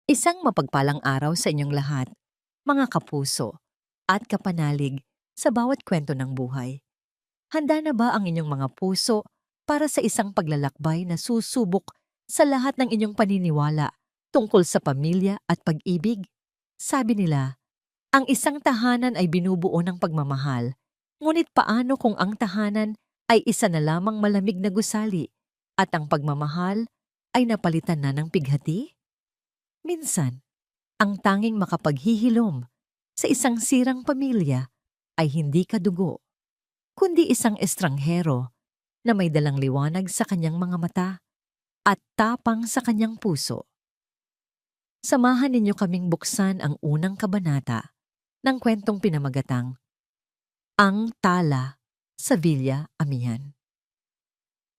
Isang mapagpalang araw sa inyong lahat, mga kapuso at kapanalig sa bawat kwento ng buhay. Handa na ba ang inyong mga puso para sa isang paglalakbay na susubok sa lahat ng inyong paniniwala tungkol sa pamilya at pag-ibig? Sabi nila, ang isang tahanan ay binubuo ng pagmamahal. Ngunit paano kung ang tahanan ay isa na lamang malamig na gusali at ang pagmamahal ay napalitan na ng pighati? Minsan, ang tanging makapaghihilom sa isang sirang pamilya ay hindi kadugo, kundi isang estranghero na may dalang liwanag sa kanyang mga mata at tapang sa kanyang puso. Samahan ninyo kaming buksan ang unang kabanata ng kwentong pinamagatang Ang Tala sa Villa Amihan.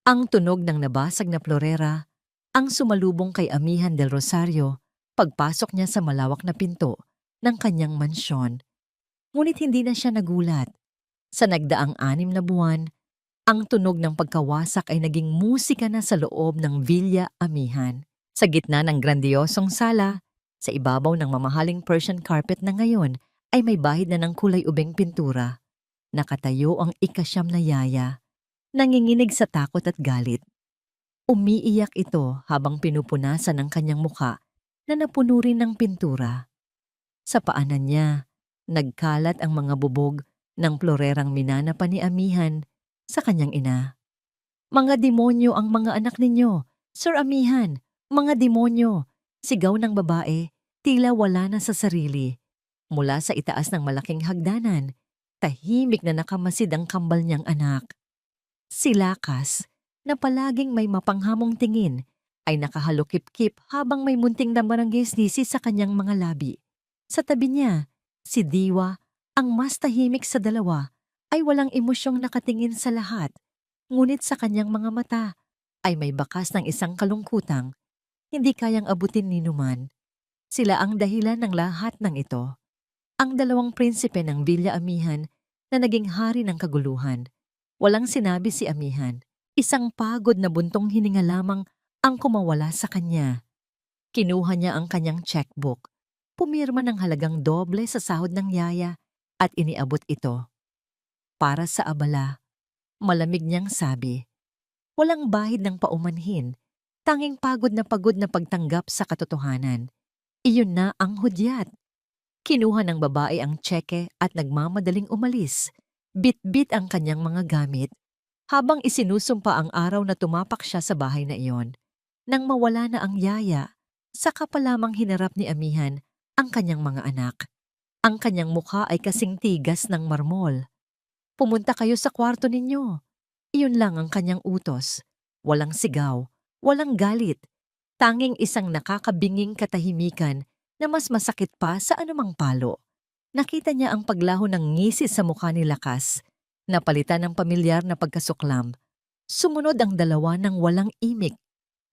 Ang tunog ng nabasag na florera ang sumalubong kay Amihan del Rosario pagpasok niya sa malawak na pinto ng kanyang mansyon. Ngunit hindi na siya nagulat. Sa nagdaang 6 na buwan, ang tunog ng pagkawasak ay naging musika na sa loob ng Villa Amihan. Sa gitna ng grandiosong sala, sa ibabaw ng mamahaling Persian carpet na ngayon ay may bahid na ng kulay ubeng pintura. Nakatayo ang ikasyam na yaya, nanginginig sa takot at galit. Umiiyak ito habang pinupunasan ang kanyang muka na napuno rin ng pintura. Sa paanan niya, nagkalat ang mga bubog ng florerang minana pa ni Amihan sa kanyang ina. Mga demonyo ang mga anak ninyo, Sir Amihan, mga demonyo, sigaw ng babae, tila wala na sa sarili. Mula sa itaas ng malaking hagdanan, tahimik na nakamasid ang kambal niyang anak. Si Lakas, na palaging may mapanghamong tingin, ay nakahalukip-kip habang may munting na barangay-sisi sa kanyang mga labi. Sa tabi niya, si Diwa, ang mas tahimik sa dalawa, ay walang emosyong nakatingin sa lahat. Ngunit sa kanyang mga mata ay may bakas ng isang kalungkutang hindi kayang abutin ni Numan. Sila ang dahilan ng lahat ng ito. Ang dalawang prinsipe ng Villa Amihan na naging hari ng kaguluhan. Walang sinabi si Amihan. Isang pagod na buntong hininga lamang ang kumawala sa kanya. Kinuha niya ang kanyang checkbook, pumirma ng halagang doble sa sahod ng yaya at iniabot ito. Para sa abala, malamig niyang sabi, walang bahid ng paumanhin, tanging pagod na pagtanggap sa katotohanan. Iyon na ang hudyat. Kinuha ng babae ang tseke at nagmamadaling umalis. Bit-bit ang kanyang mga gamit habang isinusumpa ang araw na tumapak siya sa bahay na iyon. Nang mawala na ang yaya, saka pa lamang hinarap ni Amihan ang kanyang mga anak. Ang kanyang mukha ay kasing tigas ng marmol. Pumunta kayo sa kwarto ninyo. Iyon lang ang kanyang utos. Walang sigaw, walang galit. Tanging isang nakakabinging katahimikan na mas masakit pa sa anumang palo. Nakita niya ang paglaho ng ngisi sa mukha ni Lakas, napalitan ng pamilyar na pagkasuklam. Sumunod ang dalawa ng walang imik.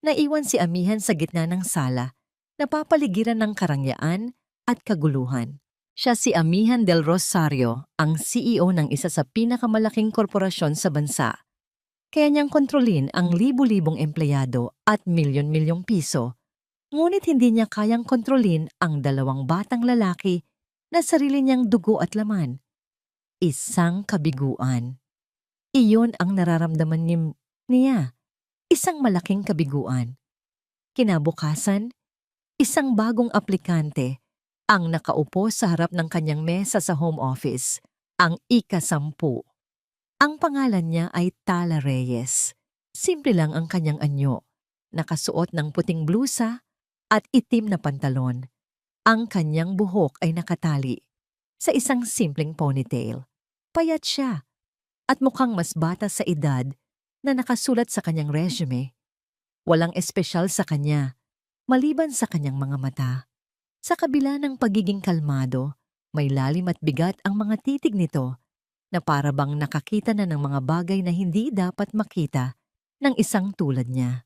Naiwan si Amihan sa gitna ng sala, napapaligiran ng karangyaan at kaguluhan. Siya si Amihan del Rosario, ang CEO ng isa sa pinakamalaking korporasyon sa bansa. Kaya niyang kontrolin ang libu-libong empleyado at milyon-milyong piso. Ngunit hindi niya kayang kontrolin ang dalawang batang lalaki na sarili niyang dugo at laman. Isang kabiguan. Iyon ang nararamdaman niya. Isang malaking kabiguan. Kinabukasan, isang bagong aplikante ang nakaupo sa harap ng kanyang mesa sa home office, ang ika-10. Ang pangalan niya ay Tala Reyes. Simple lang ang kanyang anyo. Nakasuot ng puting blusa at itim na pantalon. Ang kanyang buhok ay nakatali sa isang simpleng ponytail. Payat siya at mukhang mas bata sa edad na nakasulat sa kanyang resume. Walang espesyal sa kanya, maliban sa kanyang mga mata. Sa kabila ng pagiging kalmado, may lalim at bigat ang mga titig nito na para bang nakakita na ng mga bagay na hindi dapat makita ng isang tulad niya.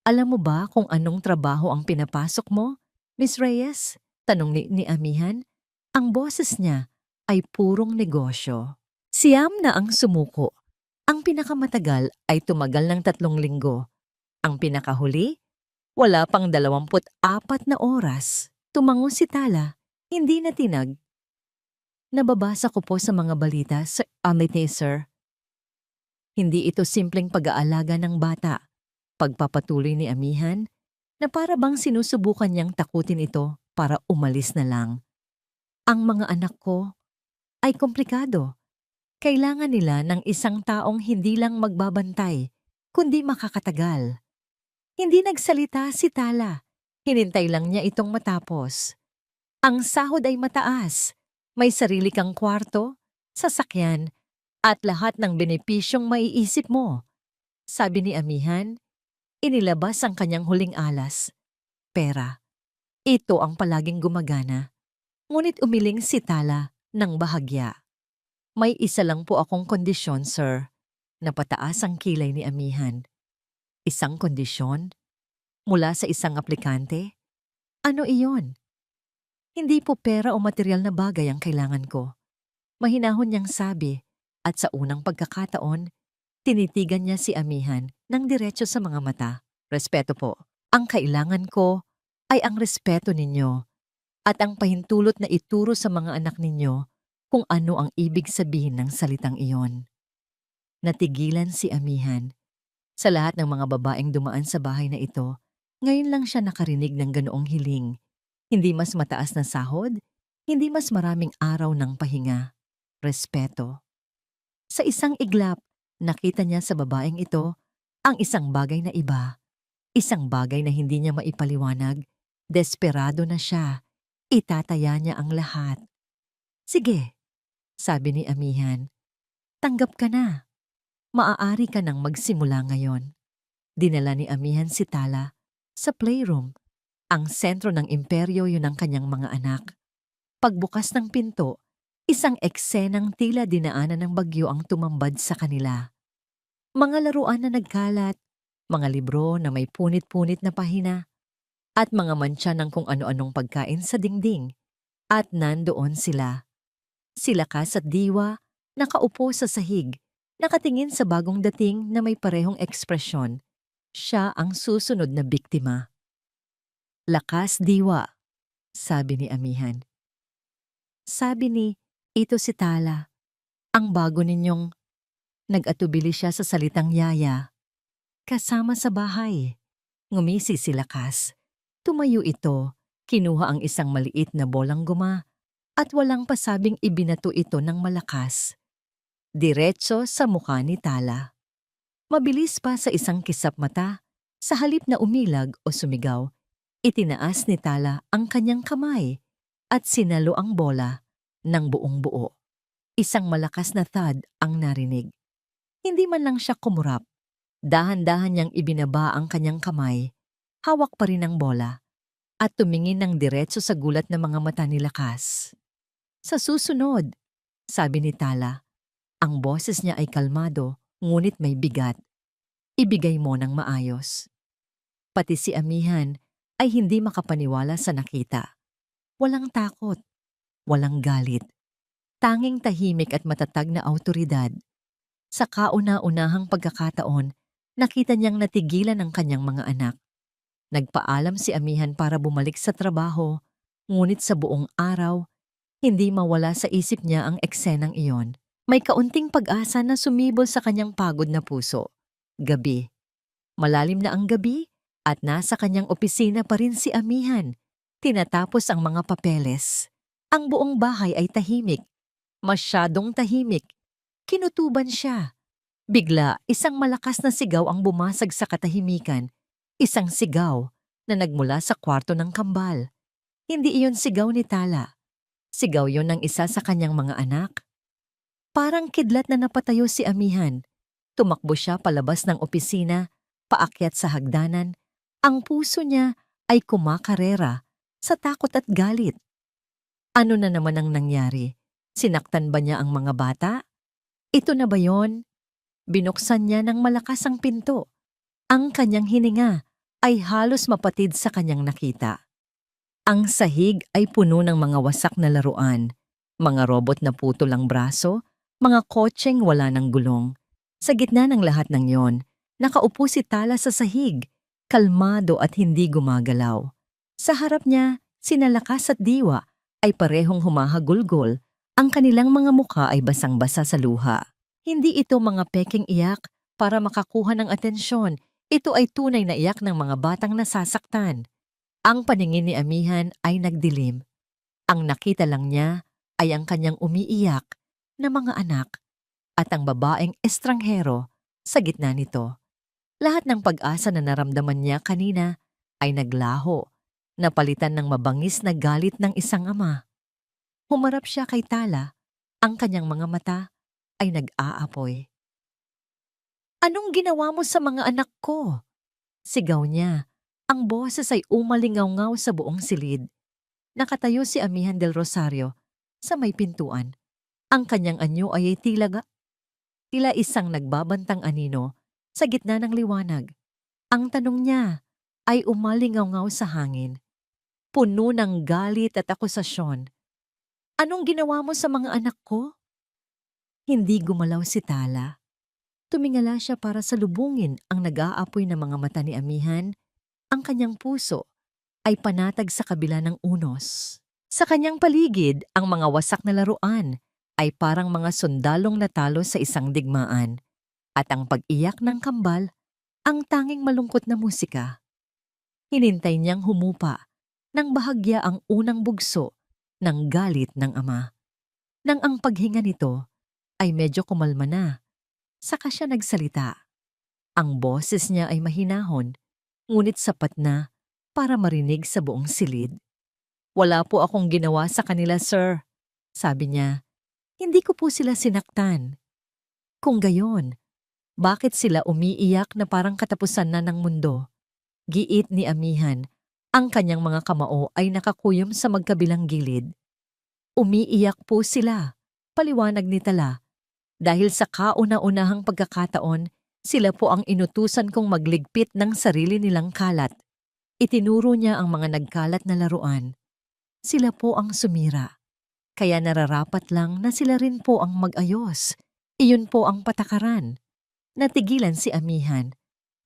Alam mo ba kung anong trabaho ang pinapasok mo, Miss Reyes? Tanong ni Amihan. Ang boses niya ay purong negosyo. Siyam na ang sumuko. Ang pinakamatagal ay tumagal ng 3 linggo. Ang pinakahuli, Wala pang 24 na oras. Tumango si Tala, hindi natinag. Nababasa ko po sa mga balita, sir. Hindi ito simpleng pag-aalaga ng bata. Pagpapatuloy ni Amihan na para bang sinusubukan niyang takutin ito para umalis na lang. Ang mga anak ko ay komplikado. Kailangan nila ng isang taong hindi lang magbabantay, kundi makakatagal. Hindi nagsalita si Tala. Hinintay lang niya itong matapos. Ang sahod ay mataas. May sarili kang kwarto, sasakyan, at lahat ng benepisyong maiisip mo. Sabi ni Amihan, inilabas ang kanyang huling alas. Pera. Ito ang palaging gumagana. Ngunit umiling si Tala ng bahagya. May isa lang po akong kondisyon, sir. Napataas ang kilay ni Amihan. Isang kondisyon? Mula sa isang aplikante? Ano iyon? Hindi po pera o material na bagay ang kailangan ko. Mahinahon niyang sabi, at sa unang pagkakataon, tinitigan niya si Amihan ng diretso sa mga mata. Respeto po. Ang kailangan ko ay ang respeto ninyo at ang pahintulot na ituro sa mga anak ninyo kung ano ang ibig sabihin ng salitang iyon. Natigilan si Amihan. Sa lahat ng mga babaeng dumaan sa bahay na ito, ngayon lang siya nakarinig ng ganoong hiling. Hindi mas mataas na sahod, hindi mas maraming araw ng pahinga. Respeto. Sa isang iglap, nakita niya sa babaeng ito ang isang bagay na iba. Isang bagay na hindi niya maipaliwanag. Desperado na siya. Itataya niya ang lahat. Sige, sabi ni Amihan. Tanggap ka na. Maaari ka nang magsimula ngayon. Dinala ni Amihan si Tala sa playroom. Ang sentro ng imperyo yun ng kanyang mga anak. Pagbukas ng pinto, isang eksenang tila dinaanan ng bagyo ang tumambad sa kanila. Mga laruan na nagkalat, mga libro na may punit-punit na pahina, at mga mantsa ng kung ano-anong pagkain sa dingding. At nandoon sila. Si Lakas at Diwa, nakaupo sa sahig, nakatingin sa bagong dating na may parehong ekspresyon. Siya ang susunod na biktima. Lakas, Diwa, sabi ni Amihan. Sabi ni, ito si Tala. Ang bago ninyong... Nag-atubili siya sa salitang yaya. Kasama sa bahay. Ngumisi si Lakas. Tumayo ito, kinuha ang isang maliit na bolang guma at walang pasabing ibinato ito ng malakas. Diretso sa mukha ni Tala. Mabilis pa sa isang kisap mata, sa halip na umilag o sumigaw, itinaas ni Tala ang kanyang kamay at sinalo ang bola ng buong buo. Isang malakas na thud ang narinig. Hindi man lang siya kumurap. Dahan-dahan niyang ibinaba ang kanyang kamay, hawak pa rin ang bola, at tumingin ng diretso sa gulat ng mga mata ni Lakas. Sa susunod, sabi ni Tala, ang boses niya ay kalmado, ngunit may bigat. Ibigay mo ng maayos. Pati si Amihan ay hindi makapaniwala sa nakita. Walang takot, walang galit. Tanging tahimik at matatag na awtoridad. Sa kauna-unahang pagkakataon, nakita niyang natigilan ang kanyang mga anak. Nagpaalam si Amihan para bumalik sa trabaho, ngunit sa buong araw, hindi mawala sa isip niya ang eksenang iyon. May kaunting pag-asa na sumibol sa kanyang pagod na puso. Gabi. Malalim na ang gabi at nasa kanyang opisina pa rin si Amihan. Tinatapos ang mga papeles. Ang buong bahay ay tahimik. Masyadong tahimik. Kinutuban siya. Bigla, isang malakas na sigaw ang bumasag sa katahimikan. Isang sigaw na nagmula sa kwarto ng kambal. Hindi iyon sigaw ni Tala. Sigaw yon ng isa sa kanyang mga anak. Parang kidlat na napatayo si Amihan. Tumakbo siya palabas ng opisina, paakyat sa hagdanan. Ang puso niya ay kumakarera sa takot at galit. Ano na naman ang nangyari? Sinaktan ba niya ang mga bata? Ito na ba yon? Binuksan niya ng malakas ang pinto. Ang kanyang hininga ay halos mapatid sa kanyang nakita. Ang sahig ay puno ng mga wasak na laruan, mga robot na putol ang braso, mga kotseng wala ng gulong. Sa gitna ng lahat ng yon, nakaupo si Tala sa sahig, kalmado at hindi gumagalaw. Sa harap niya, sina Lakas at Diwa ay parehong humahagulgol. Ang kanilang mga muka ay basang-basa sa luha. Hindi ito mga peking iyak para makakuha ng atensyon. Ito ay tunay na iyak ng mga batang nasasaktan. Ang paningin ni Amihan ay nagdilim. Ang nakita lang niya ay ang kanyang umiiyak na mga anak at ang babaeng estranghero sa gitna nito. Lahat ng pag-asa na naramdaman niya kanina ay naglaho, napalitan ng mabangis na galit ng isang ama. Humarap siya kay Tala, ang kanyang mga mata ay nag-aapoy. "Anong ginawa mo sa mga anak ko?" Sigaw niya. Ang boses ay umalingaw-ngaw sa buong silid. Nakatayo si Amihan del Rosario sa may pintuan. Ang kanyang anyo ay tila isang nagbabantang anino sa gitna ng liwanag. Ang tanong niya ay umalingaw-ngaw sa hangin, puno ng galit at akusasyon. "Anong ginawa mo sa mga anak ko?" Hindi gumalaw si Tala. Tumingala siya para salubungin ang nag-aapoy na mga mata ni Amihan. Ang kanyang puso ay panatag sa kabila ng unos. Sa kanyang paligid, ang mga wasak na laruan ay parang mga sundalong natalo sa isang digmaan. At ang pag-iyak ng kambal, ang tanging malungkot na musika. Hinintay niyang humupa nang bahagya ang unang bugso ng galit ng ama. Nang ang paghinga nito ay medyo kumalma na, saka siya nagsalita. Ang boses niya ay mahinahon, ngunit sapat na para marinig sa buong silid. "Wala po akong ginawa sa kanila, sir," sabi niya. "Hindi ko po sila sinaktan." Kung gayon, bakit sila umiiyak na parang katapusan na ng mundo? Giit ni Amihan, ang kanyang mga kamao ay nakakuyom sa magkabilang gilid. Umiiyak po sila, paliwanag ni Tala. Dahil sa kauna-unahang pagkakataon, sila po ang inutusan kong magligpit ng sarili nilang kalat. Itinuro niya ang mga nagkalat na laruan. Sila po ang sumira. Kaya nararapat lang na sila rin po ang mag-ayos. Iyon po ang patakaran. Natigilan si Amihan.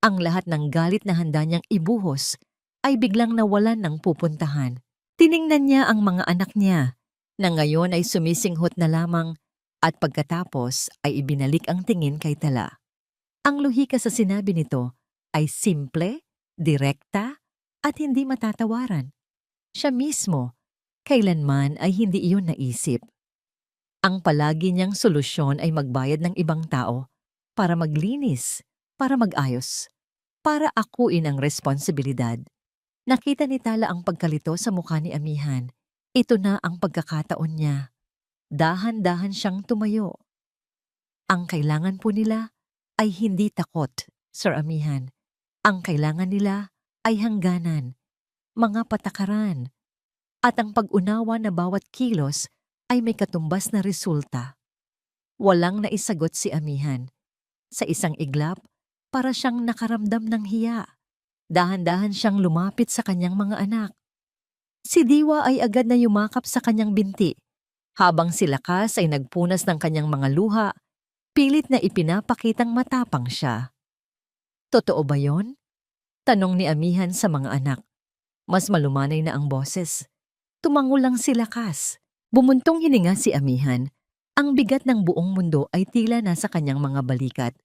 Ang lahat ng galit na handa niyang ibuhos ay biglang nawalan ng pupuntahan. Tiningnan niya ang mga anak niya, na ngayon ay sumisinghot na lamang, at pagkatapos ay ibinalik ang tingin kay Tala. Ang lohika sa sinabi nito ay simple, direkta, at hindi matatawaran. Siya mismo, kailanman ay hindi iyon naisip. Ang palagi niyang solusyon ay magbayad ng ibang tao para maglinis, para mag-ayos, para akuin ang responsibilidad. Nakita ni Tala ang pagkalito sa mukha ni Amihan. Ito na ang pagkakataon niya. Dahan-dahan siyang tumayo. Ang kailangan po nila ay hindi takot, Sir Amihan. Ang kailangan nila ay hangganan, mga patakaran, at ang pag-unawa na bawat kilos ay may katumbas na resulta. Walang naisagot si Amihan. Sa isang iglap, para siyang nakaramdam ng hiya. Dahan-dahan siyang lumapit sa kanyang mga anak. Si Diwa ay agad na yumakap sa kanyang binti, habang si Lakas ay nagpunas ng kanyang mga luha, pilit na ipinapakitang matapang siya. "Totoo ba yon?" tanong ni Amihan sa mga anak. Mas malumanay na ang boses. Tumango lang si Lakas. Bumuntong hininga si Amihan. Ang bigat ng buong mundo ay tila nasa kanyang mga balikat.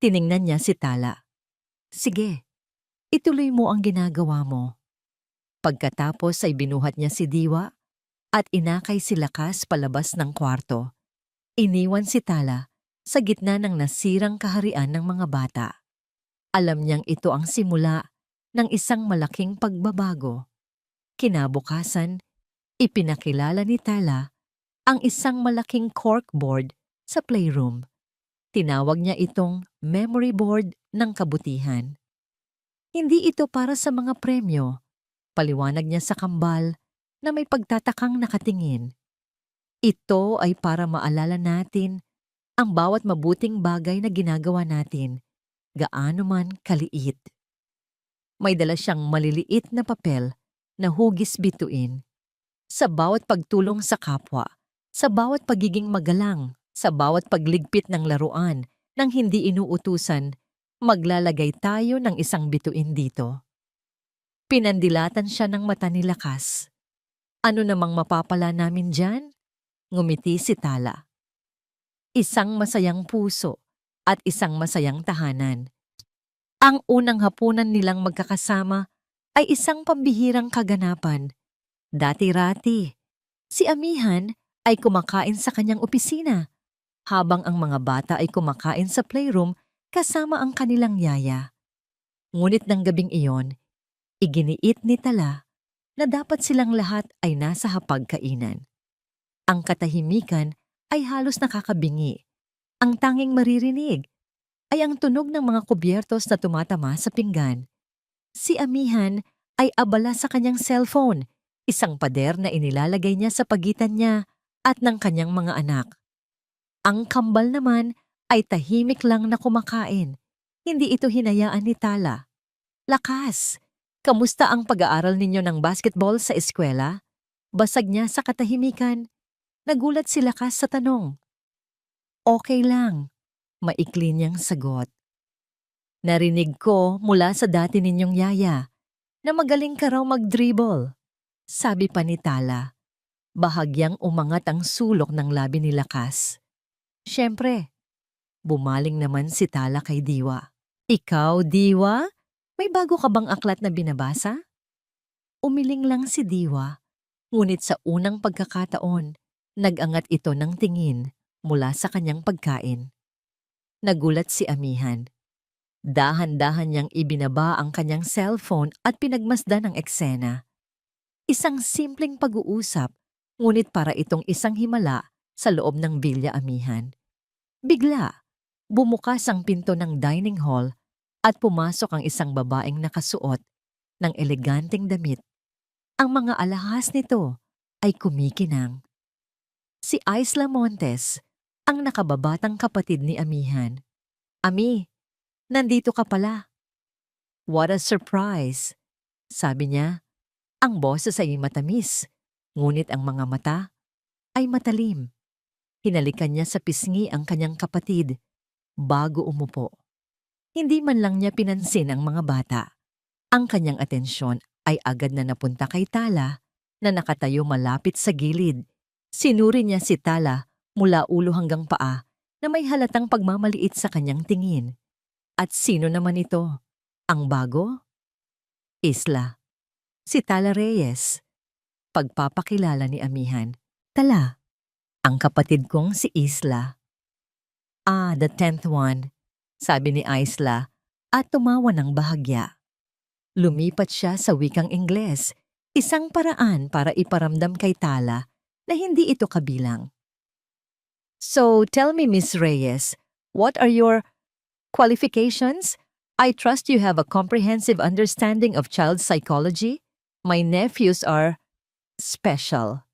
Tiningnan niya si Tala. "Sige, ituloy mo ang ginagawa mo." Pagkatapos ay binuhat niya si Diwa at inakay si Lakas palabas ng kwarto. Iniwan si Tala sa gitna ng nasirang kaharian ng mga bata. Alam niyang ito ang simula ng isang malaking pagbabago. Kinabukasan, ipinakilala ni Tala ang isang malaking corkboard sa playroom. Tinawag niya itong memory board ng kabutihan. Hindi ito para sa mga premyo, paliwanag niya sa kambal na may pagtatakang nakatingin. Ito ay para maalala natin ang bawat mabuting bagay na ginagawa natin, gaano man kaliit. May dala siyang maliliit na papel na hugis bituin. Sa bawat pagtulong sa kapwa, sa bawat pagiging magalang, sa bawat pagligpit ng laruan nang hindi inuutusan, Maglalagay tayo ng isang bituin dito. Pinandilatan siya ng mata ni Lakas. Ano namang mapapala namin dyan? Ngumiti si Tala. Isang masayang puso at isang masayang tahanan. Ang unang hapunan nilang magkakasama ay isang pambihirang kaganapan. Dati-rati, si Amihan ay kumakain sa kanyang opisina, habang ang mga bata ay kumakain sa playroom kasama ang kanilang yaya. Ngunit ng gabing iyon, iginiit ni Tala na dapat silang lahat ay nasa hapagkainan. Ang katahimikan ay halos nakakabingi. Ang tanging maririnig ay ang tunog ng mga kubyertos na tumatama sa pinggan. Si Amihan ay abala sa kanyang cellphone, isang pader na inilalagay niya sa pagitan niya at ng kanyang mga anak. Ang kambal naman ay tahimik lang na kumakain. Hindi ito hinayaan ni Tala. Lakas! Kamusta ang pag-aaral ninyo ng basketball sa eskwela? Basag niya sa katahimikan. Nagulat si Lakas sa tanong. Okay lang, maikli niyang sagot. Narinig ko mula sa dati ninyong yaya na magaling ka raw mag-dribble. Sabi pa ni Tala. Bahagyang umangat ang sulok ng labi ni Lakas. Siyempre, bumaling naman si Tala kay Diwa. Ikaw, Diwa? May bago ka bang aklat na binabasa? Umiling lang si Diwa, ngunit sa unang pagkakataon, nag-angat ito ng tingin mula sa kanyang pagkain. Nagulat si Amihan. Dahan-dahan niyang ibinaba ang kanyang cellphone at pinagmasdan ang eksena. Isang simpleng pag-uusap, ngunit para itong isang himala sa loob ng Villa Amihan. Bigla, bumukas ang pinto ng dining hall at pumasok ang isang babaeng nakasuot ng eleganteng damit. Ang mga alahas nito ay kumikinang. Si Isla Montes, ang nakababatang kapatid ni Amihan. Ami, nandito ka pala. What a surprise! Sabi niya, ang boses ay matamis, ngunit ang mga mata ay matalim. Hinalikan niya sa pisngi ang kanyang kapatid bago umupo. Hindi man lang niya pinansin ang mga bata. Ang kanyang atensyon ay agad na napunta kay Tala na nakatayo malapit sa gilid. Sinuri niya si Tala mula ulo hanggang paa na may halatang pagmamaliit sa kanyang tingin. At sino naman ito? Ang bago? Isla. Si Tala Reyes. Pagpapakilala ni Amihan. Tala, ang kapatid kong si Isla. Ah, the 10th one, sabi ni Isla at tumawa ng bahagya. Lumipat siya sa wikang Ingles, isang paraan para iparamdam kay Tala na hindi ito kabilang. So, tell me, Miss Reyes, what are your qualifications? I trust you have a comprehensive understanding of child psychology. My nephews are special.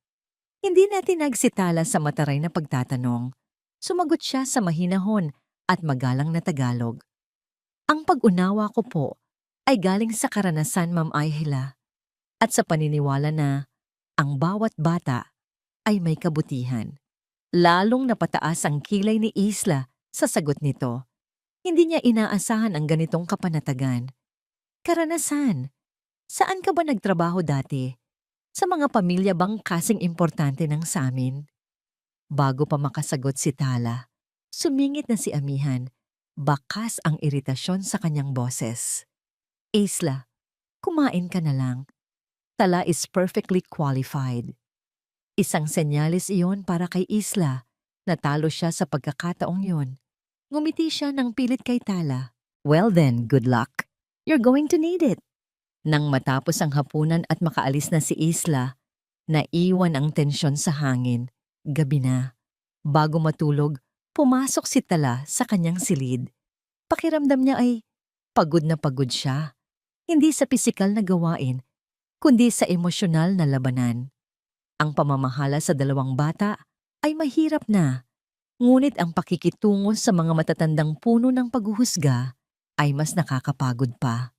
Hindi na tinag si Tala sa mataray na pagtatanong. Sumagot siya sa mahinahon at magalang na Tagalog. Ang pag-unawa ko po ay galing sa karanasan, Ma'am Aihila, at sa paniniwala na ang bawat bata ay may kabutihan. Lalong napataas ang kilay ni Isla sa sagot nito. Hindi niya inaasahan ang ganitong kapanatagan. Karanasan. Saan ka ba nagtrabaho dati? Sa mga pamilya bang kasing importante ng sa amin? Bago pa makasagot si Tala, sumingit na si Amihan. Bakas ang iritasyon sa kanyang boses. Isla, kumain ka na lang. Tala is perfectly qualified. Isang senyalis iyon para kay Isla. Natalo siya sa pagkakataong yon. Ngumiti siya ng pilit kay Tala. Well then, good luck. You're going to need it. Nang matapos ang hapunan at makaalis na si Isla, naiwan ang tensyon sa hangin. Gabi na. Bago matulog, pumasok si Tala sa kanyang silid. Pakiramdam niya ay pagod na pagod siya. Hindi sa pisikal na gawain, kundi sa emosyonal na labanan. Ang pamamahala sa dalawang bata ay mahirap na, ngunit ang pakikitungo sa mga matatandang puno ng paghuhusga ay mas nakakapagod pa.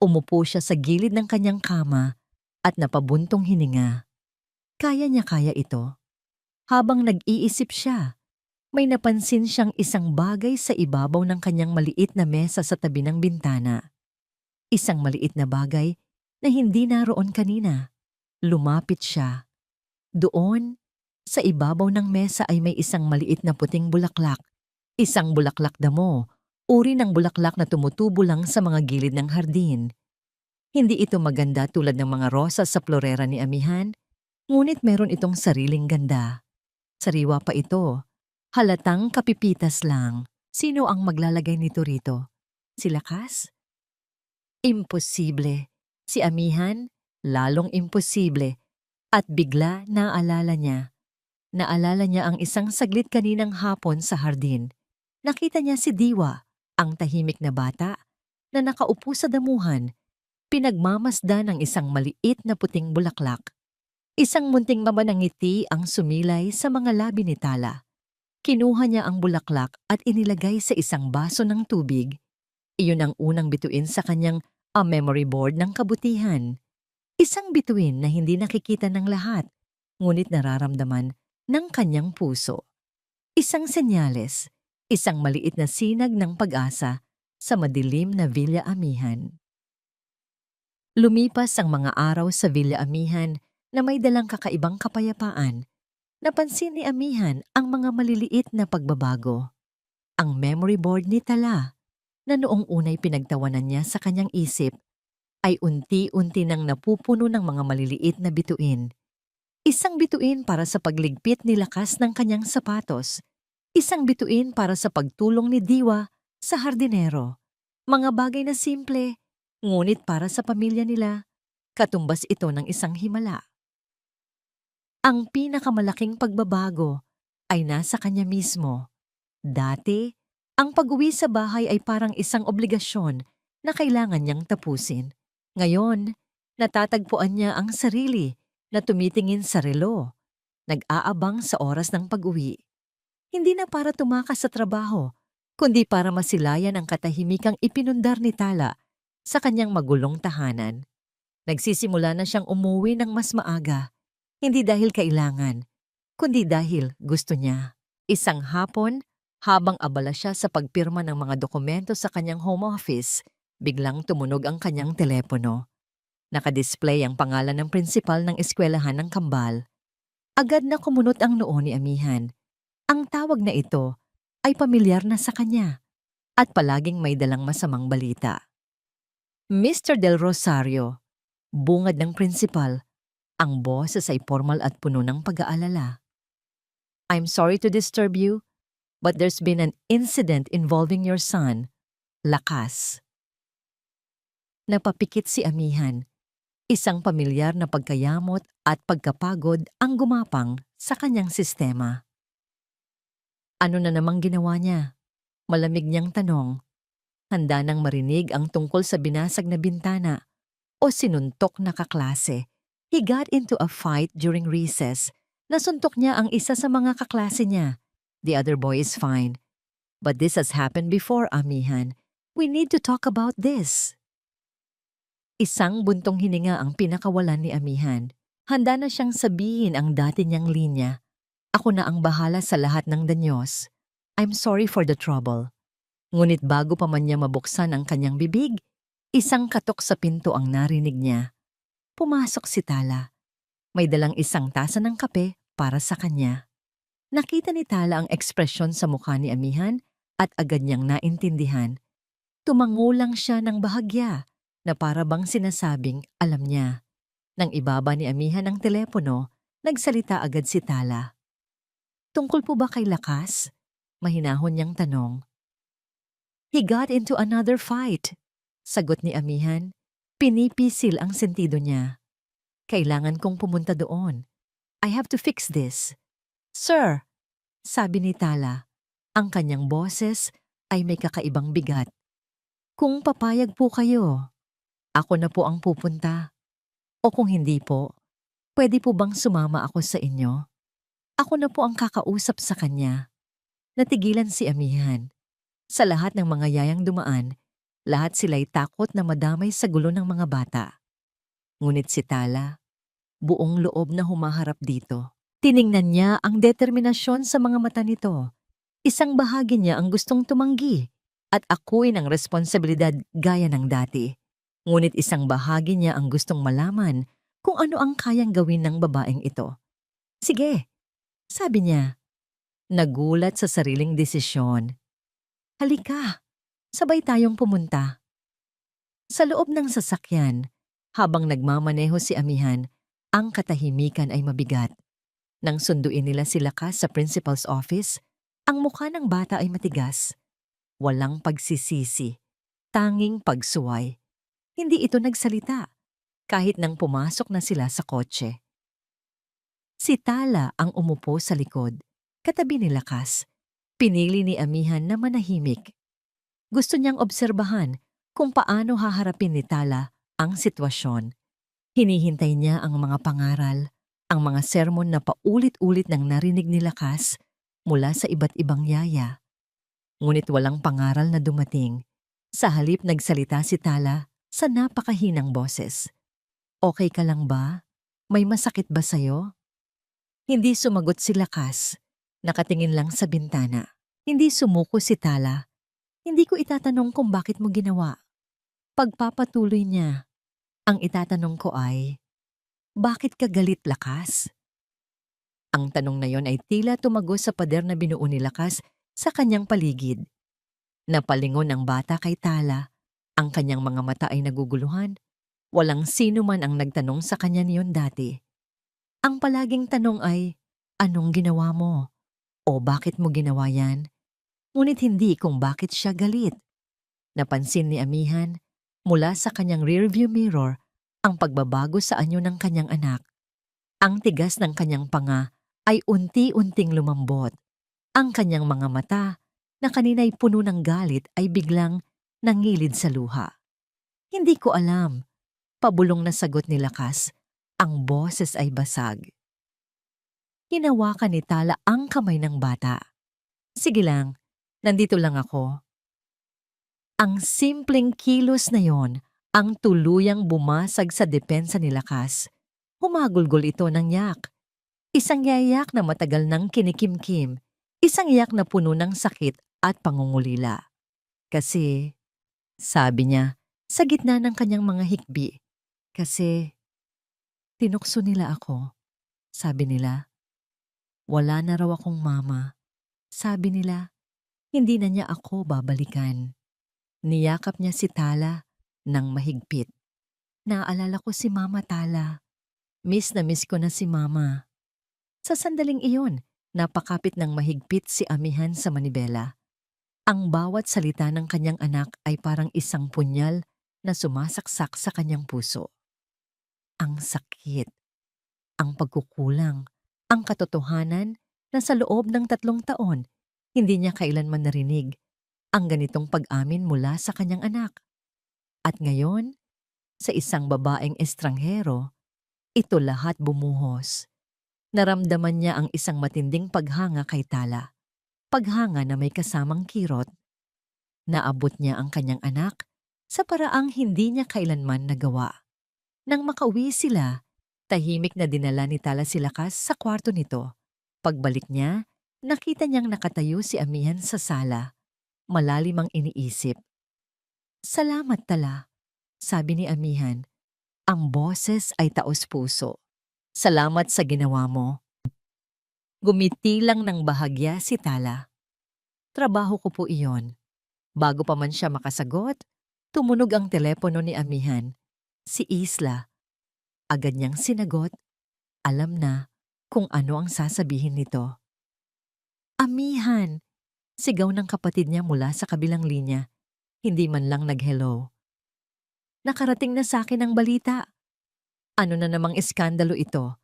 Umupo siya sa gilid ng kanyang kama at napabuntong hininga. Kaya niya kaya ito. Habang nag-iisip siya, May napansin siyang isang bagay sa ibabaw ng kanyang maliit na mesa sa tabi ng bintana. Isang maliit na bagay na hindi naroon kanina. Lumapit siya. Doon, sa ibabaw ng mesa ay may isang maliit na puting bulaklak. Isang bulaklak damo, uri ng bulaklak na tumutubo lang sa mga gilid ng hardin. Hindi ito maganda tulad ng mga rosas sa florera ni Amihan, ngunit meron itong sariling ganda. Sariwa pa ito. Halatang kapipitas lang. Sino ang maglalagay nito rito? Si Lakas? Imposible. Si Amihan? Lalong imposible. At bigla naalala niya. Naalala niya ang isang saglit kaninang hapon sa hardin. Nakita niya si Diwa, ang tahimik na bata, na nakaupo sa damuhan, pinagmamasdan ng isang maliit na puting bulaklak. Isang munting mamanang ngiti ang sumilay sa mga labi ni Tala. Kinuha niya ang bulaklak at inilagay sa isang baso ng tubig. Iyon ang unang bituin sa kanyang memory board ng kabutihan. Isang bituin na hindi nakikita ng lahat, ngunit nararamdaman ng kanyang puso. Isang senyales, isang maliit na sinag ng pag-asa sa madilim na Villa Amihan. Lumipas ang mga araw sa Villa Amihan na may dalang kakaibang kapayapaan. Napansin ni Amihan ang mga maliliit na pagbabago. Ang memory board ni Tala, na noong unay pinagtawanan niya sa kanyang isip, ay unti-unti nang napupuno ng mga maliliit na bituin. Isang bituin para sa pagligpit ni Lakas ng kanyang sapatos. Isang bituin para sa pagtulong ni Diwa sa hardinero. Mga bagay na simple, ngunit para sa pamilya nila, katumbas ito ng isang himala. Ang pinakamalaking pagbabago ay nasa kanya mismo. Dati, ang pag-uwi sa bahay ay parang isang obligasyon na kailangan niyang tapusin. Ngayon, natatagpuan niya ang sarili na tumitingin sa relo, nag-aabang sa oras ng pag-uwi. Hindi na para tumakas sa trabaho, kundi para masilayan ang katahimikang ipinundar ni Tala sa kanyang magulong tahanan. Nagsisimula na siyang umuwi ng mas maaga. Hindi dahil kailangan, kundi dahil gusto niya. Isang hapon, habang abala siya sa pagpirma ng mga dokumento sa kanyang home office, biglang tumunog ang kanyang telepono. Nakadisplay ang pangalan ng prinsipal ng eskwelahan ng Kambal. Agad na kumunot ang noo ni Amihan. Ang tawag na ito ay pamilyar na sa kanya at palaging may dalang masamang balita. Mr. Del Rosario, bungad ng prinsipal. Ang boses ay formal at puno ng pag-aalala. I'm sorry to disturb you, but there's been an incident involving your son, Lakas. Napapikit si Amihan. Isang pamilyar na pagkayamot at pagkapagod ang gumapang sa kanyang sistema. Ano na namang ginawa niya? Malamig niyang tanong. Handa nang marinig ang tungkol sa binasag na bintana o sinuntok na kaklase. He got into a fight during recess. Nasuntok niya ang isa sa mga kaklase niya. The other boy is fine. But this has happened before, Amihan. We need to talk about this. Isang buntong hininga ang pinakawalan ni Amihan. Handa na siyang sabihin ang dati niyang linya. Ako na ang bahala sa lahat ng danyos. I'm sorry for the trouble. Ngunit bago pa man niya mabuksan ang kanyang bibig, isang katok sa pinto ang narinig niya. Pumasok si Tala. May dalang isang tasa ng kape para sa kanya. Nakita ni Tala ang ekspresyon sa mukha ni Amihan at agad niyang naintindihan. Tumango lang siya ng bahagya na para bang sinasabing alam niya. Nang ibaba ni Amihan ang telepono, nagsalita agad si Tala. Tungkol po ba kay Lakas? Mahinahon niyang tanong. He got into another fight. Sagot ni Amihan. Pinipisil ang sentido niya. Kailangan kong pumunta doon. I have to fix this. Sir, sabi ni Tala, ang kanyang boses ay may kakaibang bigat. Kung papayag po kayo, ako na po ang pupunta. O kung hindi po, pwede po bang sumama ako sa inyo? Ako na po ang kakausap sa kanya. Natigilan si Amihan. Sa lahat ng mga yayang dumaan, lahat sila'y takot na madamay sa gulo ng mga bata. Ngunit si Tala, buong loob na humaharap dito. Tiningnan niya ang determinasyon sa mga mata nito. Isang bahagi niya ang gustong tumanggi at akuin ang responsibilidad gaya ng dati. Ngunit isang bahagi niya ang gustong malaman kung ano ang kayang gawin ng babaeng ito. Sige, sabi niya, nagulat sa sariling desisyon. Halika, sabay tayong pumunta. Sa loob ng sasakyan, habang nagmamaneho si Amihan, ang katahimikan ay mabigat. Nang sunduin nila si Lakas sa principal's office, ang mukha ng bata ay matigas. Walang pagsisisi, tanging pagsuway. Hindi ito nagsalita, kahit nang pumasok na sila sa kotse. Si Tala ang umupo sa likod, katabi ni Lakas. Pinili ni Amihan na manahimik. Gusto niyang obserbahan kung paano haharapin ni Tala ang sitwasyon. Hinihintay niya ang mga pangaral, ang mga sermon na paulit-ulit nang narinig ni Lakas mula sa iba't ibang yaya. Ngunit walang pangaral na dumating. Sa halip nagsalita si Tala sa napakahinang boses. Okay ka lang ba? May masakit ba sa'yo? Hindi sumagot si Lakas. Nakatingin lang sa bintana. Hindi sumuko si Tala. Hindi ko itatanong kung bakit mo ginawa. Pagpapatuloy niya. Ang itatanong ko ay, bakit ka galit, Lakas? Ang tanong na yon ay tila tumagos sa pader na binuo ni Lakas sa kanyang paligid. Napalingon ang bata kay Tala. Ang kanyang mga mata ay naguguluhan. Walang sino man ang nagtanong sa kanya niyon dati. Ang palaging tanong ay, anong ginawa mo? O bakit mo ginawa yan? Ngunit hindi kung bakit siya galit. Napansin ni Amihan, mula sa kanyang rearview mirror, ang pagbabago sa anyo ng kanyang anak. Ang tigas ng kanyang panga ay unti-unting lumambot. Ang kanyang mga mata, na kanina'y puno ng galit, ay biglang nangilid sa luha. Hindi ko alam. Pabulong na sagot ni Lakas. Ang boses ay basag. Hinawakan ni Tala ang kamay ng bata. Sige lang, nandito lang ako. Ang simpleng kilos na yon ang tuluyang bumasag sa depensa ni Lakas. Humagulgol ito ng yak. Isang yayak na matagal nang kinikimkim. Isang yak na puno ng sakit at pangungulila. Kasi, sabi niya, sa gitna ng kanyang mga hikbi, kasi tinukso nila ako. Sabi nila, wala na raw akong mama. Sabi nila, hindi na niya ako babalikan. Niyakap niya si Tala ng mahigpit. Naalala ko si Mama Tala. Miss na miss ko na si Mama. Sa sandaling iyon, napakapit ng mahigpit si Amihan sa manibela. Ang bawat salita ng kanyang anak ay parang isang punyal na sumasaksak sa kanyang puso. Ang sakit, ang pagkukulang, ang katotohanan na sa loob ng 3 taon, hindi niya kailanman narinig ang ganitong pag-amin mula sa kanyang anak. At ngayon, sa isang babaeng estranghero, ito lahat bumuhos. Naramdaman niya ang isang matinding paghanga kay Tala. Paghanga na may kasamang kirot. Naabot niya ang kanyang anak sa paraang hindi niya kailanman nagawa. Nang makauwi sila, tahimik na dinala ni Tala si Lakas sa kwarto nito. Pagbalik niya, nakita niyang nakatayo si Amihan sa sala. Malalim ang iniisip. Salamat, Tala, sabi ni Amihan. Ang boses ay taos-puso. Salamat sa ginawa mo. Gumiti lang ng bahagya si Tala. Trabaho ko po iyon. Bago pa man siya makasagot, tumunog ang telepono ni Amihan. Si Isla. Agad niyang sinagot. Alam na kung ano ang sasabihin nito. Amihan! Sigaw ng kapatid niya mula sa kabilang linya. Hindi man lang nag-hello. Nakarating na sa akin ang balita. Ano na namang iskandalo ito?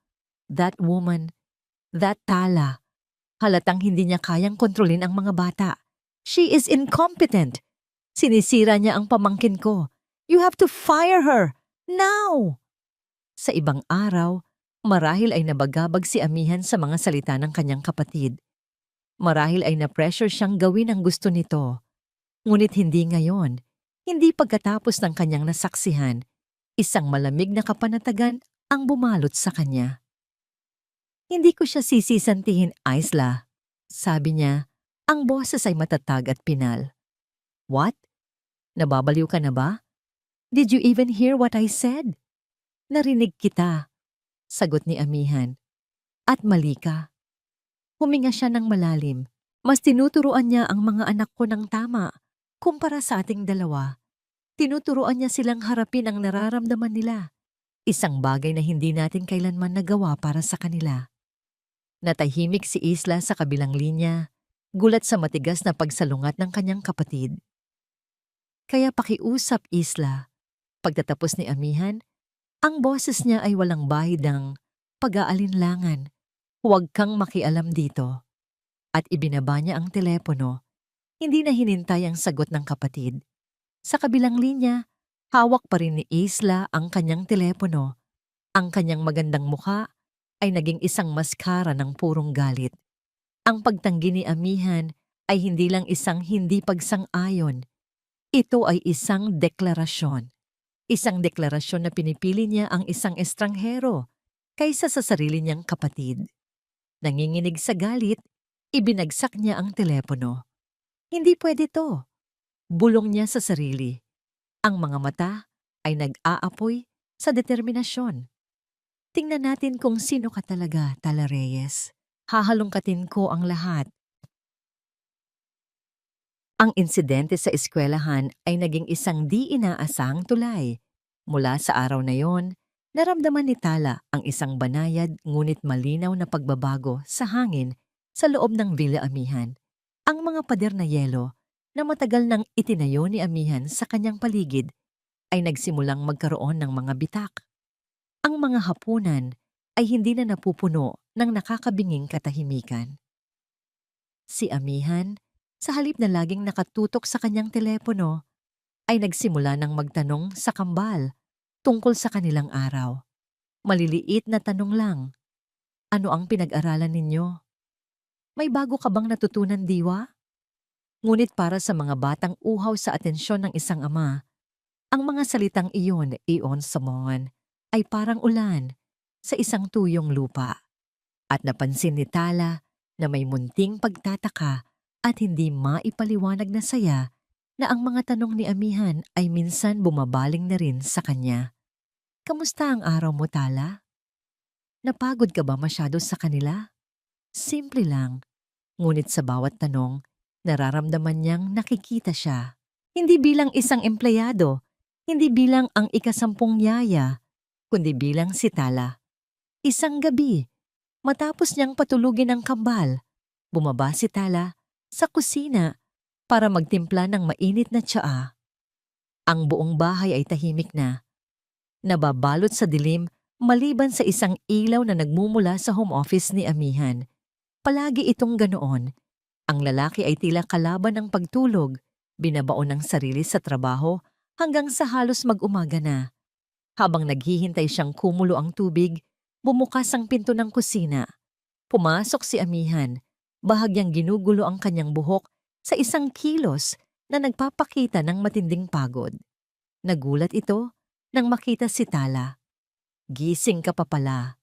That woman, that Tala. Halatang hindi niya kayang kontrolin ang mga bata. She is incompetent. Sinisira niya ang pamangkin ko. You have to fire her. Now! Sa ibang araw, marahil ay nabagabag si Amihan sa mga salita ng kanyang kapatid. Marahil ay na-pressure siyang gawin ang gusto nito. Ngunit hindi ngayon. Hindi pagkatapos ng kanyang nasaksihan, isang malamig na kapanatagan ang bumalot sa kanya. Hindi ko siya sisisantihin, Isla. Sabi niya, Ang boses ay matatag at pinal. What? Nababaliw ka na ba? Did you even hear what I said? Narinig kita, sagot ni amihan. At mali ka. Huminga siya ng malalim. Mas tinuturuan niya ang mga anak ko ng tama kumpara sa ating dalawa. Tinuturuan niya silang harapin ang nararamdaman nila. Isang bagay na hindi natin kailanman nagawa para sa kanila. Natahimik si Isla sa kabilang linya, gulat sa matigas na pagsalungat ng kanyang kapatid. Kaya pakiusap, Isla. Pagtatapos ni amihan, ang boses niya ay walang bahid ng pag-aalinlangan. Huwag kang makialam dito. At ibinaba niya ang telepono. Hindi na hinintay ang sagot ng kapatid. Sa kabilang linya, hawak pa rin ni Isla ang kanyang telepono. Ang kanyang magandang mukha ay naging isang maskara ng purong galit. Ang pagtanggi ni amihan ay hindi lang isang hindi pagsang-ayon. Ito ay isang deklarasyon. Isang deklarasyon na pinipili niya ang isang estranghero kaysa sa sarili niyang kapatid. Nanginginig sa galit, ibinagsak niya ang telepono. Hindi pwede to. Bulong niya sa sarili. Ang mga mata ay nag-aapoy sa determinasyon. Tingnan natin kung sino ka talaga, Tala Reyes. Hahalongkatin ko ang lahat. Ang insidente sa eskwelahan ay naging isang di inaasahang tulay. Mula sa araw na yon, naramdaman ni Tala ang isang banayad ngunit malinaw na pagbabago sa hangin sa loob ng Villa Amihan. Ang mga pader na yelo na matagal nang itinayo ni amihan sa kanyang paligid ay nagsimulang magkaroon ng mga bitak. Ang mga hapunan ay hindi na napupuno ng nakakabinging katahimikan. Si amihan, sa halip na laging nakatutok sa kanyang telepono, ay nagsimula ng magtanong sa kambal tungkol sa kanilang araw. Maliliit na tanong lang. Ano ang pinag-aralan ninyo? May bago ka bang natutunan, Diwa? Ngunit para sa mga batang uhaw sa atensyon ng isang ama, ang mga salitang iyon sa mga ay parang ulan sa isang tuyong lupa. At napansin ni Tala na may munting pagtataka at hindi maipaliwanag na saya na ang mga tanong ni amihan ay minsan bumabaling na rin sa kanya. Kamusta ang araw mo, Tala? Napagod ka ba masyado sa kanila? Simple lang, ngunit sa bawat tanong, nararamdaman niyang nakikita siya. Hindi bilang isang empleyado, hindi bilang ang ikasampung yaya, kundi bilang si Tala. Isang gabi, matapos niyang patulugin ang kambal, bumaba si Tala sa kusina para magtimpla ng mainit na tsaa. Ang buong bahay ay tahimik na. Nababalot sa dilim maliban sa isang ilaw na nagmumula sa home office ni amihan. Palagi itong ganoon. Ang lalaki ay tila kalaban ng pagtulog, binabaon ng sarili sa trabaho hanggang sa halos mag-umaga na. Habang naghihintay siyang kumulo ang tubig, bumukas ang pinto ng kusina. Pumasok si amihan, bahagyang ginugulo ang kanyang buhok sa isang kilos na nagpapakita ng matinding pagod. Nagulat ito nang makita si Tala. Gising ka pa pala,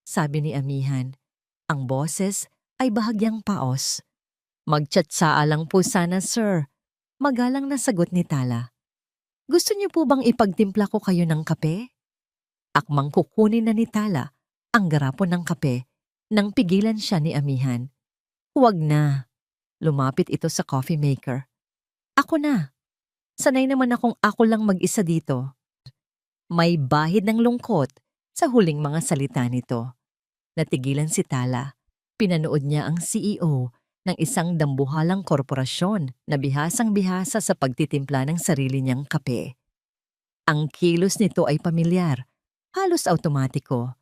sabi ni amihan. Ang boses ay bahagyang paos. Magtsatsaa lang po sana, sir. Magalang na sagot ni Tala. Gusto niyo po bang ipagtimpla ko kayo ng kape? Akmang kukunin na ni Tala ang garapon ng kape nang pigilan siya ni amihan. Huwag na. Lumapit ito sa coffee maker. Ako na. Sanay naman akong ako lang mag-isa dito. May bahid ng lungkot sa huling mga salita nito. Natigilan si Tala. Pinanood niya ang CEO ng isang dambuhalang korporasyon na bihasang-bihasa sa pagtitimpla ng sarili niyang kape. Ang kilos nito ay pamilyar, halos automatiko.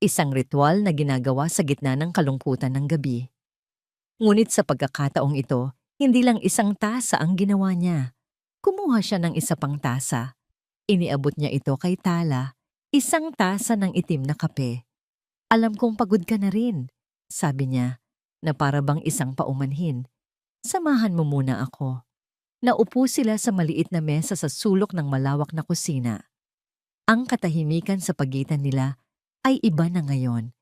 Isang ritual na ginagawa sa gitna ng kalungkutan ng gabi. Ngunit sa pagkakataong ito, hindi lang isang tasa ang ginawa niya. Kumuha siya ng isa pang tasa. Iniabot niya ito kay Tala, isang tasa ng itim na kape. Alam kong pagod ka na rin, sabi niya, na para bang isang paumanhin. Samahan mo muna ako. Naupo sila sa maliit na mesa sa sulok ng malawak na kusina. Ang katahimikan sa pagitan nila ay iba na ngayon.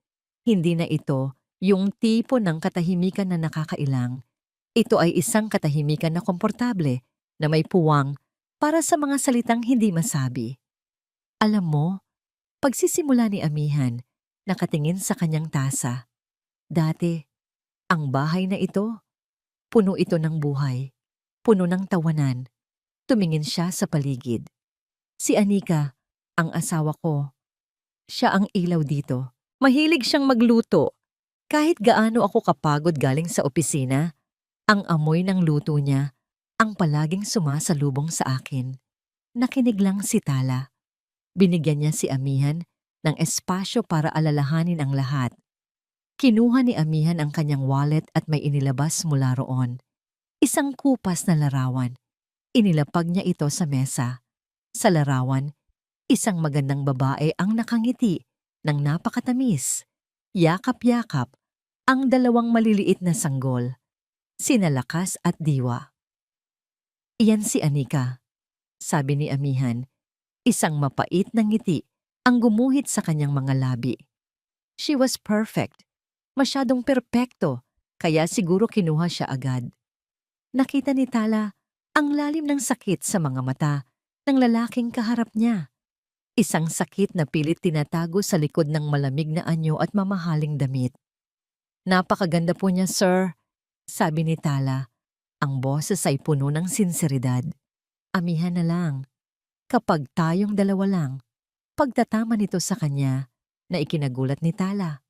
Hindi na ito yung tipo ng katahimikan na nakakailang. Ito ay isang katahimikan na komportable na may puwang para sa mga salitang hindi masabi. Alam mo, pagsisimula ni Amihan, nakatingin sa kanyang tasa. Dati, ang bahay na ito, puno ito ng buhay, puno ng tawanan. Tumingin siya sa paligid. Si Anika, ang asawa ko, siya ang ilaw dito. Mahilig siyang magluto. Kahit gaano ako kapagod galing sa opisina, ang amoy ng luto niya ang palaging sumasalubong sa akin. Nakinig lang si Tala. Binigyan niya si Amihan ng espasyo para alalahanin ang lahat. Kinuha ni Amihan ang kanyang wallet at may inilabas mula roon. Isang kupas na larawan. Inilapag niya ito sa mesa. Sa larawan, isang magandang babae ang nakangiti ng napakatamis. Yakap-yakap ang dalawang maliliit na sanggol, sina Lakas at Diwa. Iyan si Anika, sabi ni Amihan. Isang mapait na ngiti ang gumuhit sa kanyang mga labi. She was perfect. Masyadong perpekto, kaya siguro kinuha siya agad. Nakita ni Tala ang lalim ng sakit sa mga mata ng lalaking kaharap niya. Isang sakit na pilit tinatago sa likod ng malamig na anyo at mamahaling damit. Napakaganda po niya, sir, sabi ni Tala. Ang boses ay puno ng sinseridad. Amihan na lang. Kapag tayong dalawa lang, pagtatama nito sa kanya na ikinagulat ni Tala.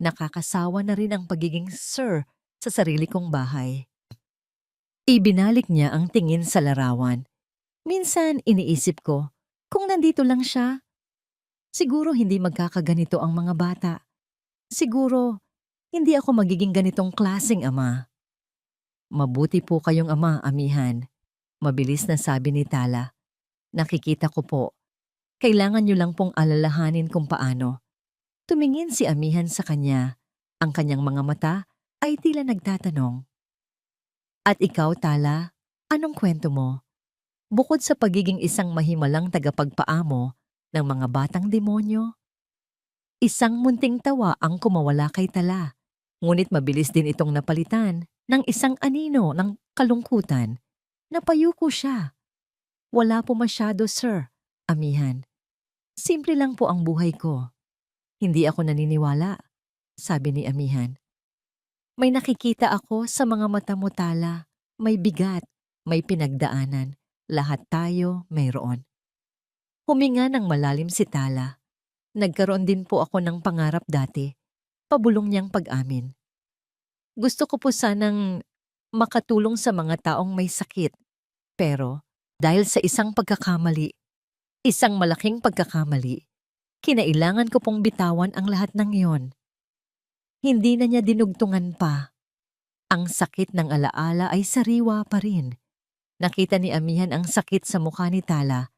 Nakakasawa na rin ang pagiging sir sa sarili kong bahay. Ibinalik niya ang tingin sa larawan. Minsan iniisip ko, kung nandito lang siya, siguro hindi magkakaganito ang mga bata. Siguro, hindi ako magiging ganitong klaseng ama. Mabuti po kayong ama, Amihan. Mabilis na sabi ni Tala. Nakikita ko po. Kailangan niyo lang pong alalahanin kung paano. Tumingin si Amihan sa kanya. Ang kanyang mga mata ay tila nagtatanong. At ikaw, Tala, anong kwento mo? Bukod sa pagiging isang mahimalang tagapagpaamo ng mga batang demonyo, isang munting tawa ang kumawala kay Tala. Ngunit mabilis din itong napalitan ng isang anino ng kalungkutan. Napayuko siya. Wala po masyado, sir, Amihan. Simple lang po ang buhay ko. Hindi ako naniniwala, sabi ni Amihan. May nakikita ako sa mga mata mo, Tala. May bigat, may pinagdaanan. Lahat tayo mayroon. Huminga ng malalim si Tala. Nagkaroon din po ako ng pangarap dati. Pabulong niyang pag-amin. Gusto ko po sanang makatulong sa mga taong may sakit. Pero dahil sa isang pagkakamali, isang malaking pagkakamali, kinailangan ko pong bitawan ang lahat ng iyon. Hindi na niya dinugtungan pa. Ang sakit ng alaala ay sariwa pa rin. Nakita ni Amihan ang sakit sa mukha ni Tala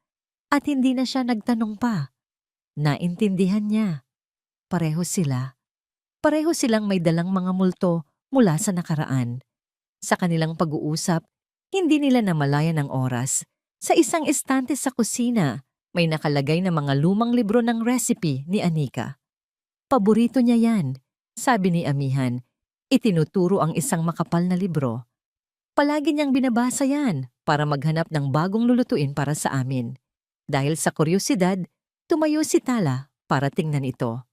at hindi na siya nagtanong pa. Naintindihan niya. Pareho sila. Pareho silang may dalang mga multo mula sa nakaraan. Sa kanilang pag-uusap, hindi nila namalayan ang oras. Sa isang estante sa kusina, may nakalagay na mga lumang libro ng recipe ni Anika. Paborito niya yan, sabi ni Amihan. Itinuturo ang isang makapal na libro. Palagi niyang binabasa yan para maghanap ng bagong lulutuin para sa amin. Dahil sa kuryosidad, tumayo si Tala para tingnan ito.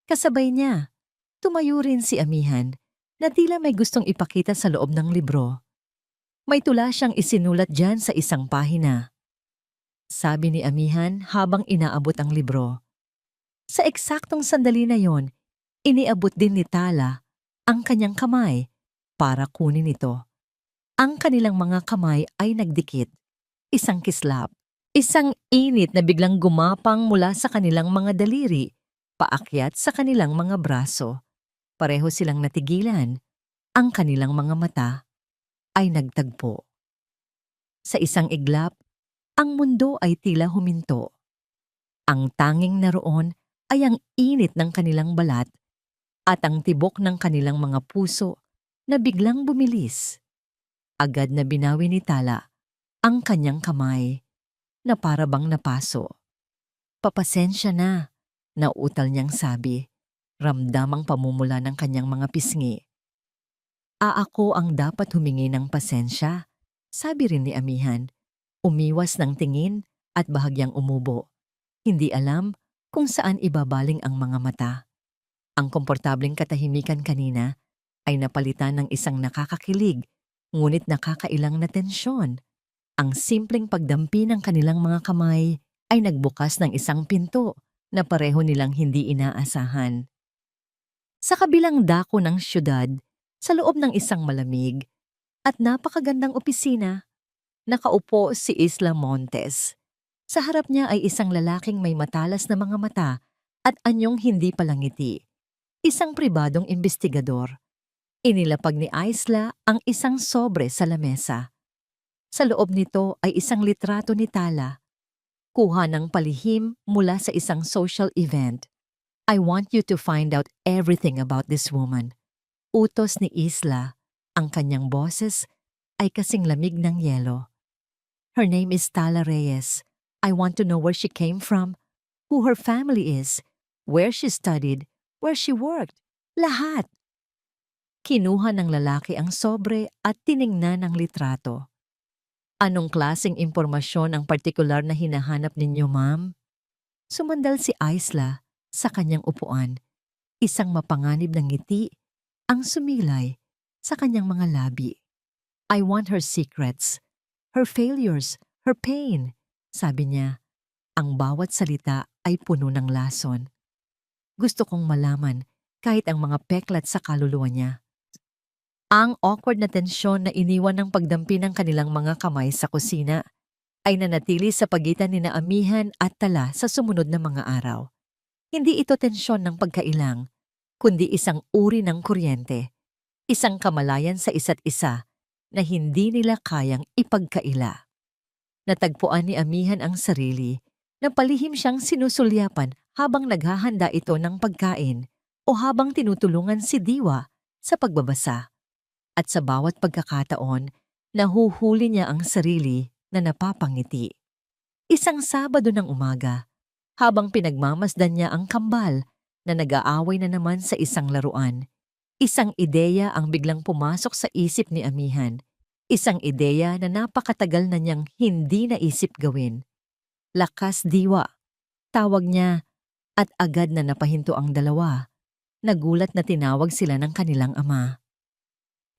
Kasabay niya, tumayo rin si Amihan na tila may gustong ipakita sa loob ng libro. May tula siyang isinulat dyan sa isang pahina. Sabi ni Amihan habang inaabot ang libro. Sa eksaktong sandali na yon, iniabot din ni Tala ang kanyang kamay para kunin ito. Ang kanilang mga kamay ay nagdikit. Isang kislap. Isang init na biglang gumapang mula sa kanilang mga daliri, paakyat sa kanilang mga braso. Pareho silang natigilan. Ang kanilang mga mata ay nagtagpo. Sa isang iglap, ang mundo ay tila huminto. Ang tanging naroon ay ang init ng kanilang balat at ang tibok ng kanilang mga puso na biglang bumilis. Agad na binawi ni Tala ang kanyang kamay na para bang napaso. Papasensya na, nauutal niyang sabi. Ramdam ang pamumula ng kanyang mga pisngi. Ako ang dapat humingi ng pasensya, sabi rin ni amihan. Umiwas ng tingin at bahagyang umubo. Hindi alam kung saan ibabaling ang mga mata. Ang komportableng katahimikan kanina ay napalitan ng isang nakakakilig, ngunit nakakailang na tensyon. Ang simpleng pagdampi ng kanilang mga kamay ay nagbukas ng isang pinto na pareho nilang hindi inaasahan. Sa kabilang dako ng syudad, sa loob ng isang malamig at napakagandang opisina, nakaupo si Isla Montes. Sa harap niya ay isang lalaking may matalas na mga mata at anyong hindi palangiti. Isang pribadong investigador. Inilapag ni Isla ang isang sobre sa lamesa. Sa loob nito ay isang litrato ni Tala, kuha ng palihim mula sa isang social event. I want you to find out everything about this woman. Utos ni Isla, ang kanyang boses ay kasing lamig ng yelo. Her name is Tala Reyes. I want to know where she came from, who her family is, where she studied, where she worked. Lahat. Kinuha ng lalaki ang sobre at tiningnan ang litrato. Anong klaseng impormasyon ang partikular na hinahanap ninyo, ma'am? Sumandal si Isla sa kanyang upuan. Isang mapanganib na ngiti ang sumilay sa kanyang mga labi. I want her secrets, her failures, her pain, sabi niya. Ang bawat salita ay puno ng lason. Gusto kong malaman kahit ang mga peklat sa kaluluwa niya. Ang awkward na tensyon na iniwan ng pagdampi ng kanilang mga kamay sa kusina ay nanatili sa pagitan ni Amihan at Tala sa sumunod na mga araw. Hindi ito tensyon ng pagkailang, kundi isang uri ng kuryente, isang kamalayan sa isa't isa na hindi nila kayang ipagkaila. Natagpuan ni Amihan ang sarili na palihim siyang sinusulyapan habang naghahanda ito ng pagkain o habang tinutulungan si Diwa sa pagbabasa. At sa bawat pagkakataon, nahuhuli niya ang sarili na napapangiti. Isang Sabado ng umaga, habang pinagmamasdan niya ang kambal na nag-aaway na naman sa isang laruan, isang ideya ang biglang pumasok sa isip ni Amihan. Isang ideya na napakatagal na niyang hindi naisip gawin. Lakas Diwa, tawag niya, at agad na napahinto ang dalawa. Nagulat na tinawag sila ng kanilang ama.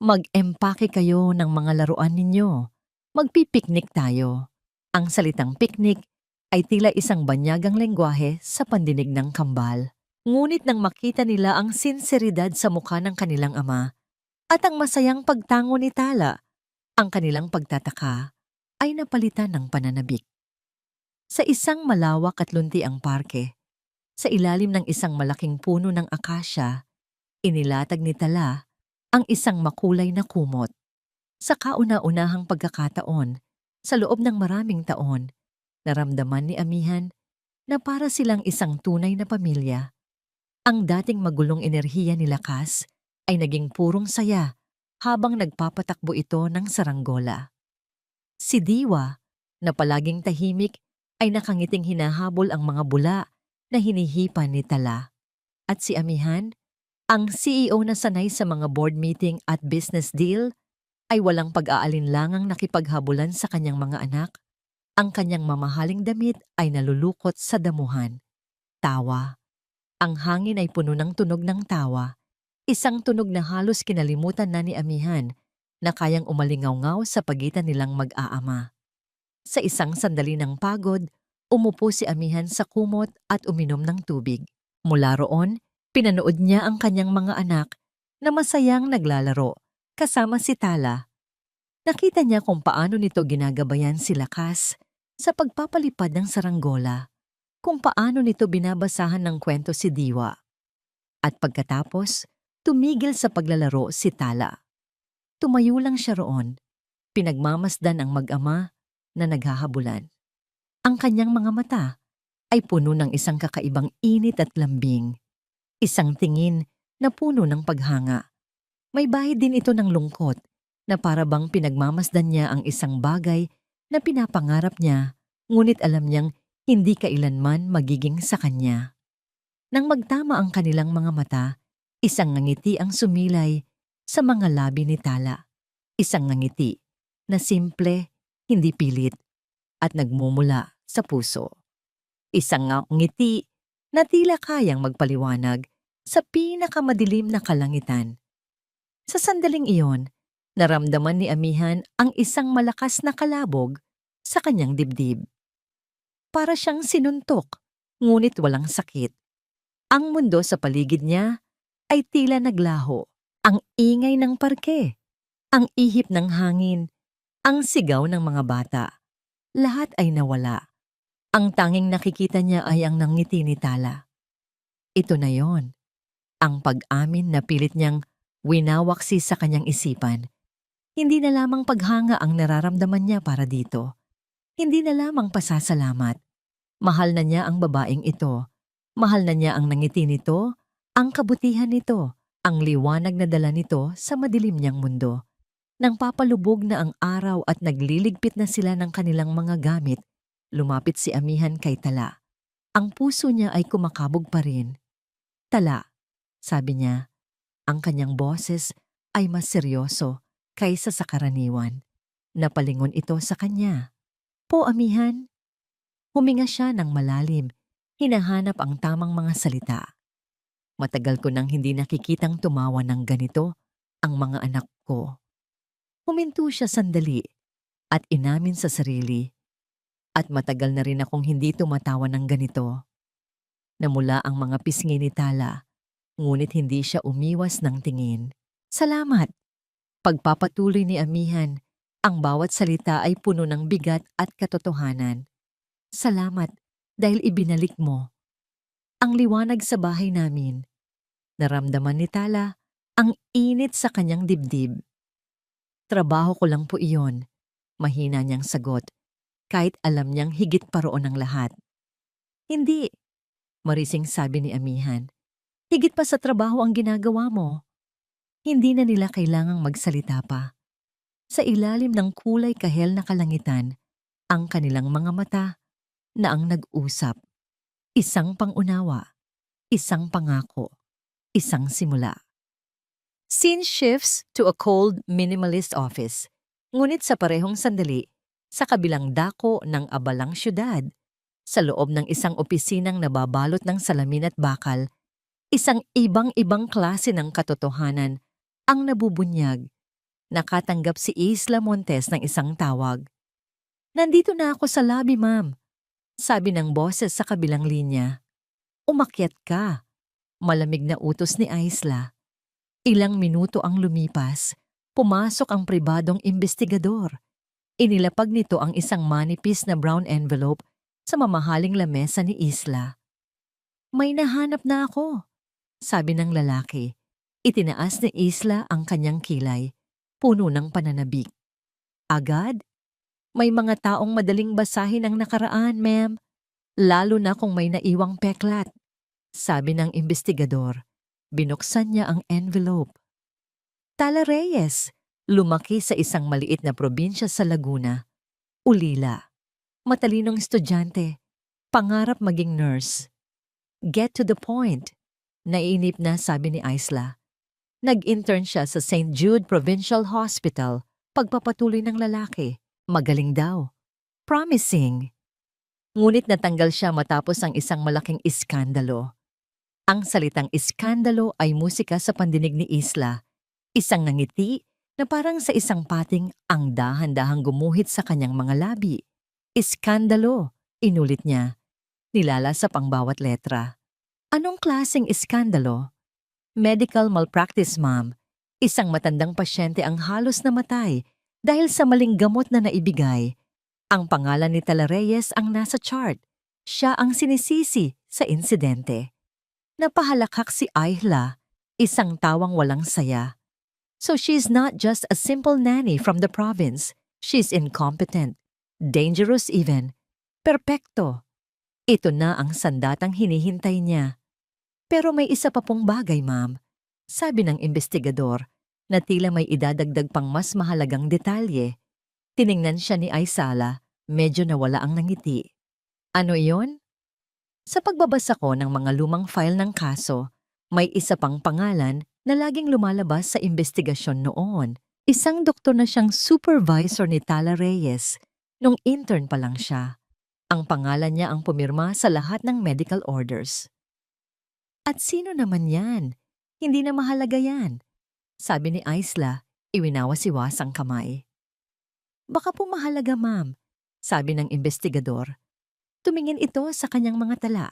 Mag-empake kayo ng mga laruan ninyo. Magpipiknik tayo. Ang salitang piknik ay tila isang banyagang lengguwahe sa pandinig ng kambal. Ngunit nang makita nila ang sinseridad sa mukha ng kanilang ama at ang masayang pagtango ni Tala, ang kanilang pagtataka ay napalitan ng pananabik. Sa isang malawak at luntiang parke, sa ilalim ng isang malaking puno ng akasya, inilatag ni Tala ang isang makulay na kumot. Sa kauna-unahang pagkakataon, sa loob ng maraming taon, naramdaman ni Amihan na para silang isang tunay na pamilya. Ang dating magulong enerhiya ni Lakas ay naging purong saya habang nagpapatakbo ito ng saranggola. Si Diwa, na palaging tahimik, ay nakangiting hinahabol ang mga bula na hinihipan ni Tala. At si Amihan, ang CEO na sanay sa mga board meeting at business deal, ay walang pag-aalinlangang nakipaghabulan sa kanyang mga anak. Ang kanyang mamahaling damit ay nalulukot sa damuhan. Tawa. Ang hangin ay puno ng tunog ng tawa. Isang tunog na halos kinalimutan na ni Amihan na kayang umalingaw-ngaw sa pagitan nilang mag-aama. Sa isang sandali ng pagod, umupo si Amihan sa kumot at uminom ng tubig. Mula roon, pinanood niya ang kanyang mga anak na masayang naglalaro kasama si Tala. Nakita niya kung paano nito ginagabayan si Lakas sa pagpapalipad ng saranggola, kung paano nito binabasahan ng kwento si Diwa. At pagkatapos, tumigil sa paglalaro si Tala. Tumayo lang siya roon, pinagmamasdan ang mag-ama na naghahabulan. Ang kanyang mga mata ay puno ng isang kakaibang init at lambing. Isang tingin na puno ng paghanga. May bahid din ito ng lungkot na para bang pinagmamasdan niya ang isang bagay na pinapangarap niya, ngunit alam niyang hindi kailanman magiging sa kanya. Nang magtama ang kanilang mga mata, isang ngiti ang sumilay sa mga labi ni Tala. Isang ngiti na simple, hindi pilit, at nagmumula sa puso. Isang ngiti na tila kayang magpaliwanag sa pinakamadilim na kalangitan. Sa sandaling iyon, naramdaman ni Amihan ang isang malakas na kalabog sa kanyang dibdib. Para siyang sinuntok, ngunit walang sakit. Ang mundo sa paligid niya ay tila naglaho. Ang ingay ng parke, ang ihip ng hangin, ang sigaw ng mga bata. Lahat ay nawala. Ang tanging nakikita niya ay ang nangiti ni Tala. Ito na yon, ang pag-amin na pilit niyang winawaksi sa kanyang isipan. Hindi na lamang paghanga ang nararamdaman niya para dito. Hindi na lamang pasasalamat. Mahal na niya ang babaeng ito. Mahal na niya ang nangiti nito, ang kabutihan nito, ang liwanag na dala nito sa madilim niyang mundo. Nang papalubog na ang araw at nagliligpit na sila ng kanilang mga gamit, lumapit si Amihan kay Tala. Ang puso niya ay kumakabog pa rin. Tala, sabi niya, ang kanyang boses ay mas seryoso kaysa sa karaniwan. Napalingon ito sa kanya. Po, Amihan. Huminga siya ng malalim, hinahanap ang tamang mga salita. Matagal ko nang hindi nakikitang tumawa ng ganito ang mga anak ko. Huminto siya sandali at inamin sa sarili. At matagal na rin akong hindi tumatawa ng ganito. Namula ang mga pisngi ni Tala, ngunit hindi siya umiwas ng tingin. Salamat! Pagpapatuloy ni Amihan, ang bawat salita ay puno ng bigat at katotohanan. Salamat dahil ibinalik mo ang liwanag sa bahay namin. Naramdaman ni Tala ang init sa kanyang dibdib. Trabaho ko lang po iyon, mahina niyang sagot, kahit alam niyang higit pa roon ang lahat. Hindi, marising sabi ni Amihan. Higit pa sa trabaho ang ginagawa mo. Hindi na nila kailangang magsalita pa. Sa ilalim ng kulay kahel na kalangitan, ang kanilang mga mata na ang nag-usap. Isang pangunawa, isang pangako, isang simula. Scene shifts to a cold, minimalist office. Ngunit sa parehong sandali, sa kabilang dako ng abalang syudad, sa loob ng isang opisinang nababalot ng salamin at bakal, isang ibang-ibang klase ng katotohanan ang nabubunyag. Nakatanggap si Isla Montes ng isang tawag. Nandito na ako sa lobby, ma'am, sabi ng boses sa kabilang linya. Umakyat ka, malamig na utos ni Isla. Ilang minuto ang lumipas, pumasok ang pribadong investigador. Inilapag nito ang isang manipis na brown envelope sa mamahaling lamesa ni Isla. May nahanap na ako, sabi ng lalaki. Itinaas ni Isla ang kanyang kilay, puno ng pananabik. Agad? May mga taong madaling basahin ang nakaraan, ma'am, lalo na kung may naiwang peklat, sabi ng investigador. Binuksan niya ang envelope. Tala Reyes, lumaki sa isang maliit na probinsya sa Laguna. Ulila, matalinong estudyante, pangarap maging nurse. Get to the point, naiinip na sabi ni Isla. Nag-intern siya sa St. Jude Provincial Hospital, pagpapatuloy ng lalaki. Magaling daw. Promising. Ngunit natanggal siya matapos ang isang malaking iskandalo. Ang salitang iskandalo ay musika sa pandinig ni Isla. Isang ngiti na parang sa isang pating ang dahan-dahang gumuhit sa kanyang mga labi. Iskandalo, inulit niya. Nilalasap ang bawat letra. Anong klaseng iskandalo? Medical malpractice, ma'am. Isang matandang pasyente ang halos namatay dahil sa maling gamot na naibigay. Ang pangalan ni Tala Reyes ang nasa chart. Siya ang sinisisi sa insidente. Napahalakhak si Isla, isang tawang walang saya. So she's not just a simple nanny from the province. She's incompetent, dangerous even, perpekto. Ito na ang sandatang hinihintay niya. Pero may isa pa pong bagay, ma'am, sabi ng investigador, na tila may idadagdag pang mas mahalagang detalye. Tiningnan siya ni Aisala, medyo nawala ang nangiti. Ano iyon? Sa pagbabasa ko ng mga lumang file ng kaso, may isa pang pangalan na laging lumalabas sa investigasyon noon. Isang doktor na siyang supervisor ni Tala Reyes nung intern pa lang siya. Ang pangalan niya ang pumirma sa lahat ng medical orders. At sino naman yan? Hindi na mahalaga yan. Sabi ni Isla, iwinawas-iwas ang kamay. Baka po mahalaga, ma'am, sabi ng investigador. Tumingin ito sa kanyang mga tala.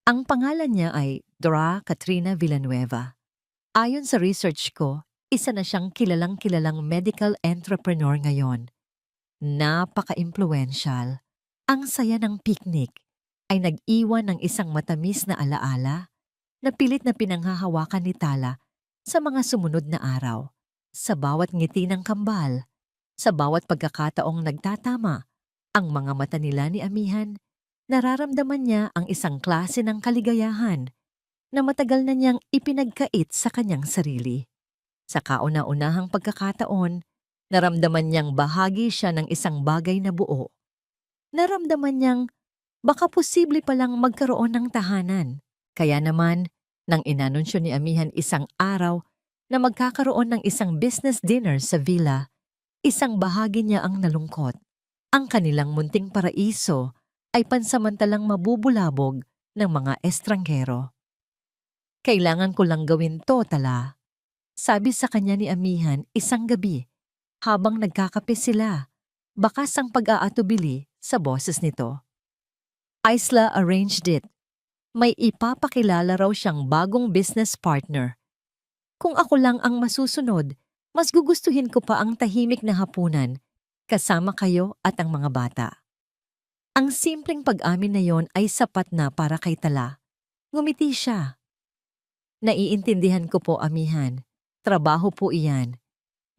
Ang pangalan niya ay Dra Katrina Villanueva. Ayon sa research ko, isa na siyang kilalang-kilalang medical entrepreneur ngayon. Napaka-impluwensyal. Ang saya ng picnic ay nag-iwan ng isang matamis na alaala na pilit na pinanghahawakan ni Tala sa mga sumunod na araw. Sa bawat ngiti ng kambal, sa bawat pagkakataong nagtatama, ang mga mata nila ni Amihan, nararamdaman niya ang isang klase ng kaligayahan na matagal na niyang ipinagkait sa kanyang sarili. Sa kauna-unahang pagkakataon, naramdaman niyang bahagi siya ng isang bagay na buo. Naramdaman niyang baka posible palang magkaroon ng tahanan. Kaya naman, nang inanunsyo ni Amihan isang araw na magkakaroon ng isang business dinner sa villa, isang bahagi niya ang nalungkot. Ang kanilang munting paraiso ay pansamantalang mabubulabog ng mga estranghero. Kailangan ko lang gawin to, Tala. Sabi sa kanya ni Amihan isang gabi habang nagkakape sila, bakas ang pag-aatubili sa boses nito. Isla arranged it. May ipapakilala raw siyang bagong business partner. Kung ako lang ang masusunod, mas gugustuhin ko pa ang tahimik na hapunan kasama kayo at ang mga bata. Ang simpleng pag-amin na yon ay sapat na para kay Tala. Ngumiti siya. Naiintindihan ko po, Amihan. Trabaho po iyan.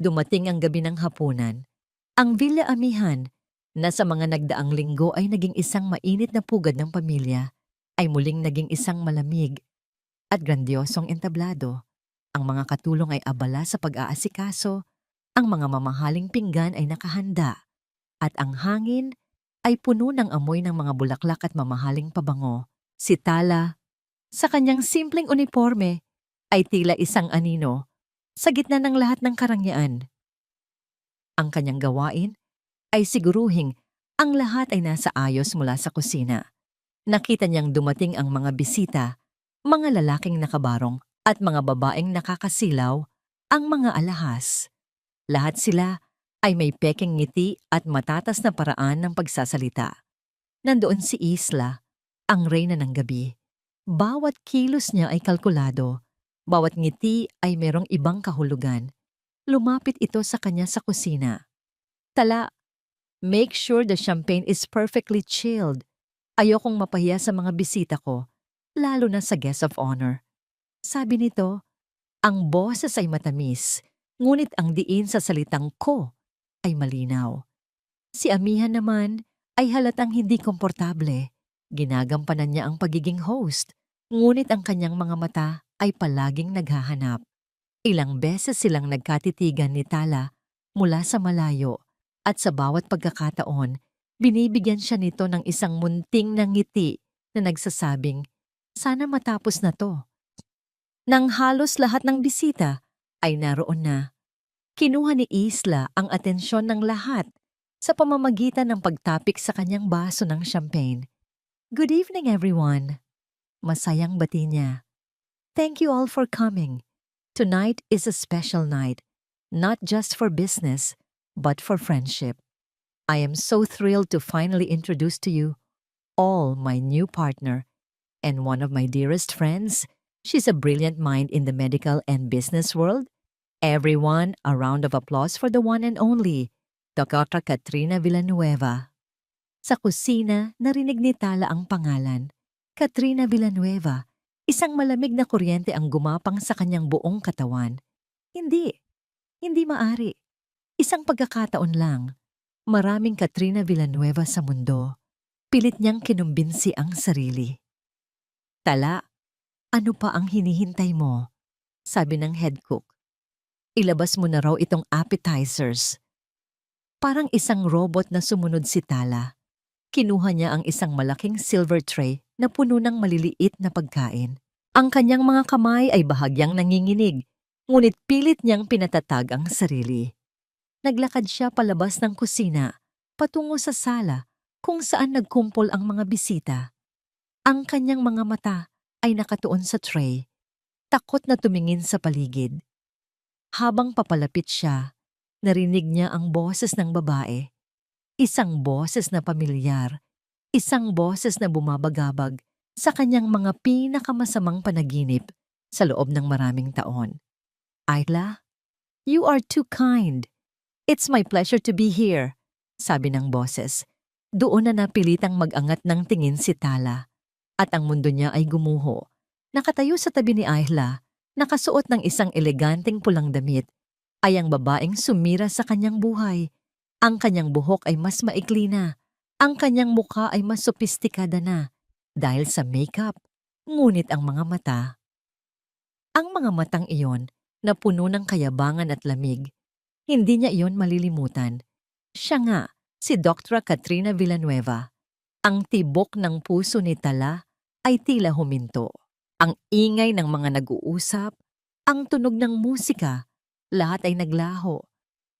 Dumating ang gabi ng hapunan. Ang Villa Amihan, na sa mga nagdaang linggo ay naging isang mainit na pugad ng pamilya, ay muling naging isang malamig at grandiosong entablado. Ang mga katulong ay abala sa pag-aasikaso, ang mga mamahaling pinggan ay nakahanda, at ang hangin ay puno ng amoy ng mga bulaklak at mamahaling pabango. Si Tala, sa kanyang simpleng uniforme, ay tila isang anino sa gitna ng lahat ng karangyaan. Ang kanyang gawain ay siguruhing ang lahat ay nasa ayos mula sa kusina. Nakita niyang dumating ang mga bisita, mga lalaking nakabarong at mga babaeng nakakasilaw, ang mga alahas. Lahat sila ay may peking ngiti at matatas na paraan ng pagsasalita. Nandoon si Isla, ang reyna ng gabi. Bawat kilos niya ay kalkulado. Bawat ngiti ay merong ibang kahulugan. Lumapit ito sa kanya sa kusina. Tala, make sure the champagne is perfectly chilled. Ayokong mapahiya sa mga bisita ko, lalo na sa guest of honor. Sabi nito, ang boses ay matamis, ngunit ang diin sa salitang ko ay malinaw. Si Amihan naman ay halatang hindi komportable. Ginagampanan niya ang pagiging host, ngunit ang kanyang mga mata ay palaging naghahanap. Ilang beses silang nagkatitigan ni Tala mula sa malayo at sa bawat pagkakataon, binibigyan siya nito ng isang munting na ngiti na nagsasabing, sana matapos na to. Nang halos lahat ng bisita ay naroon na, kinuha ni Isla ang atensyon ng lahat sa pamamagitan ng pagtapik sa kanyang baso ng champagne. Good evening, everyone. Masayang bati niya. Thank you all for coming. Tonight is a special night, not just for business, but for friendship. I am so thrilled to finally introduce to you all my new partner and one of my dearest friends. She's a brilliant mind in the medical and business world. Everyone, a round of applause for the one and only, Dr. Katrina Villanueva. Sa kusina, narinig ni Tala ang pangalan, Katrina Villanueva. Isang malamig na kuryente ang gumapang sa kanyang buong katawan. Hindi maari. Isang pagkakataon lang. Maraming Katrina Villanueva sa mundo. Pilit niyang kinumbinsi ang sarili. Tala, ano pa ang hinihintay mo? Sabi ng head cook. Ilabas mo na raw itong appetizers. Parang isang robot na sumunod si Tala. Kinuha niya ang isang malaking silver tray na puno ng maliliit na pagkain. Ang kanyang mga kamay ay bahagyang nanginginig, ngunit pilit niyang pinatatag ang sarili. Naglakad siya palabas ng kusina, patungo sa sala kung saan nagkumpol ang mga bisita. Ang kanyang mga mata ay nakatuon sa tray, takot na tumingin sa paligid. Habang papalapit siya, narinig niya ang boses ng babae. Isang boses na pamilyar, isang boses na bumabagabag sa kanyang mga pinakamasamang panaginip sa loob ng maraming taon. Ayla, you are too kind. It's my pleasure to be here, sabi ng boses. Doon na napilitang mag-angat ng tingin si Tala at ang mundo niya ay gumuho. Nakatayo sa tabi ni Ayla, nakasuot ng isang eleganteng pulang damit, ay ang babaeng sumira sa kanyang buhay. Ang kanyang buhok ay mas maikli na. Ang kanyang mukha ay mas sopistikada na dahil sa makeup. Ngunit ang mga mata, ang mga matang iyon na puno ng kayabangan at lamig, hindi niya iyon malilimutan. Siya nga, si Dr. Katrina Villanueva. Ang tibok ng puso ni Tala ay tila huminto. Ang ingay ng mga nag-uusap, ang tunog ng musika, lahat ay naglaho.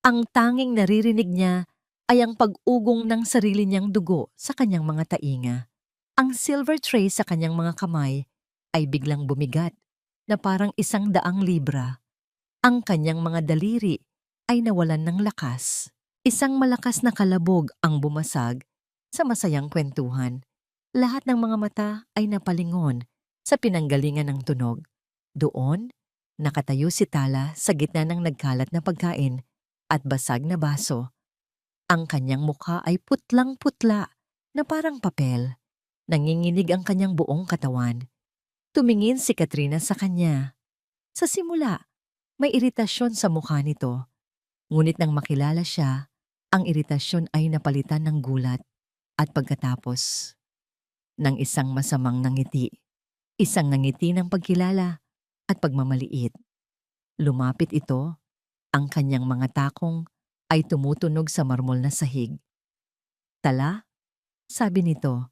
Ang tanging naririnig niya ay ang pag-ugong ng sarili niyang dugo sa kanyang mga tainga. Ang silver tray sa kanyang mga kamay ay biglang bumigat na parang 100 libra. Ang kanyang mga daliri ay nawalan ng lakas. Isang malakas na kalabog ang bumasag sa masayang kwentuhan. Lahat ng mga mata ay napalingon sa pinanggalingan ng tunog. Doon, nakatayo si Tala sa gitna ng nagkalat na pagkain at basag na baso. Ang kanyang mukha ay putlang-putla na parang papel. Nanginginig ang kanyang buong katawan. Tumingin si Katrina sa kanya. Sa simula, may iritasyon sa mukha nito. Ngunit nang makilala siya, ang iritasyon ay napalitan ng gulat at pagkatapos ng isang masamang nangiti. Isang nangiti ng pagkilala at pagmamaliit. Lumapit ito, ang kanyang mga takong ay tumutunog sa marmol na sahig. Tala, sabi nito,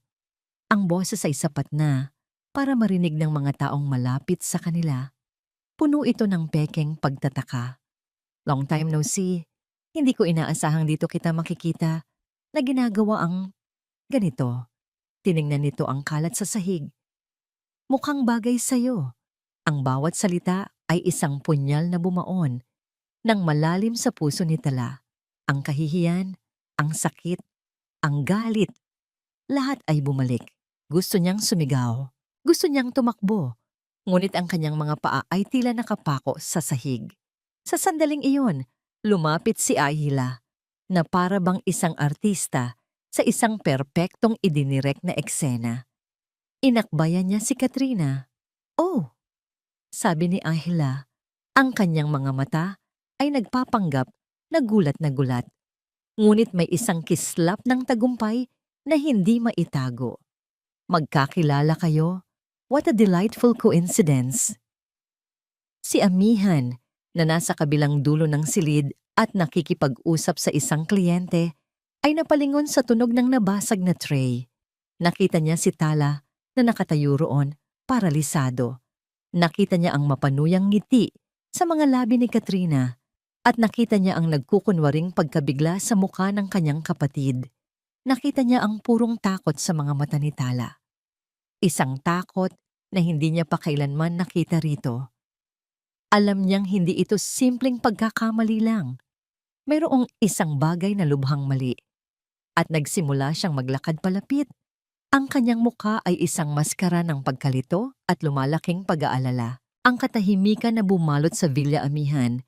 ang boses ay sapat na para marinig ng mga taong malapit sa kanila. Puno ito ng pekeng pagtataka. Long time no see, hindi ko inaasahang dito kita makikita na ginagawa ang ganito. Tiningnan nito ang kalat sa sahig. Mukhang bagay sa'yo. Ang bawat salita ay isang punyal na bumaon nang malalim sa puso ni Tala. Ang kahihiyan, ang sakit, ang galit, lahat ay bumalik. Gusto niyang sumigaw. Gusto niyang tumakbo. Ngunit ang kanyang mga paa ay tila nakapako sa sahig. Sa sandaling iyon, lumapit si Ayla na para bang isang artista sa isang perpektong idinirek na eksena. Inakbayan niya si Katrina. Oh, sabi ni Ayla, ang kanyang mga mata ay nagpapanggap na gulat na gulat. Ngunit may isang kislap ng tagumpay na hindi maitago. Magkakilala kayo? What a delightful coincidence. Si Amihan, na nasa kabilang dulo ng silid at nakikipag-usap sa isang kliyente, ay napalingon sa tunog ng nabasag na tray. Nakita niya si Tala na nakatayo roon, paralisado. Nakita niya ang mapanuyang ngiti sa mga labi ni Katrina at nakita niya ang nagkukunwaring pagkabigla sa mukha ng kanyang kapatid. Nakita niya ang purong takot sa mga mata ni Tala. Isang takot na hindi niya pa kailanman nakita rito. Alam niyang hindi ito simpleng pagkakamali lang. Mayroong isang bagay na lubhang mali. At nagsimula siyang maglakad palapit. Ang kanyang mukha ay isang maskara ng pagkalito at lumalaking pag-aalala. Ang katahimikan na bumalot sa Villa Amihan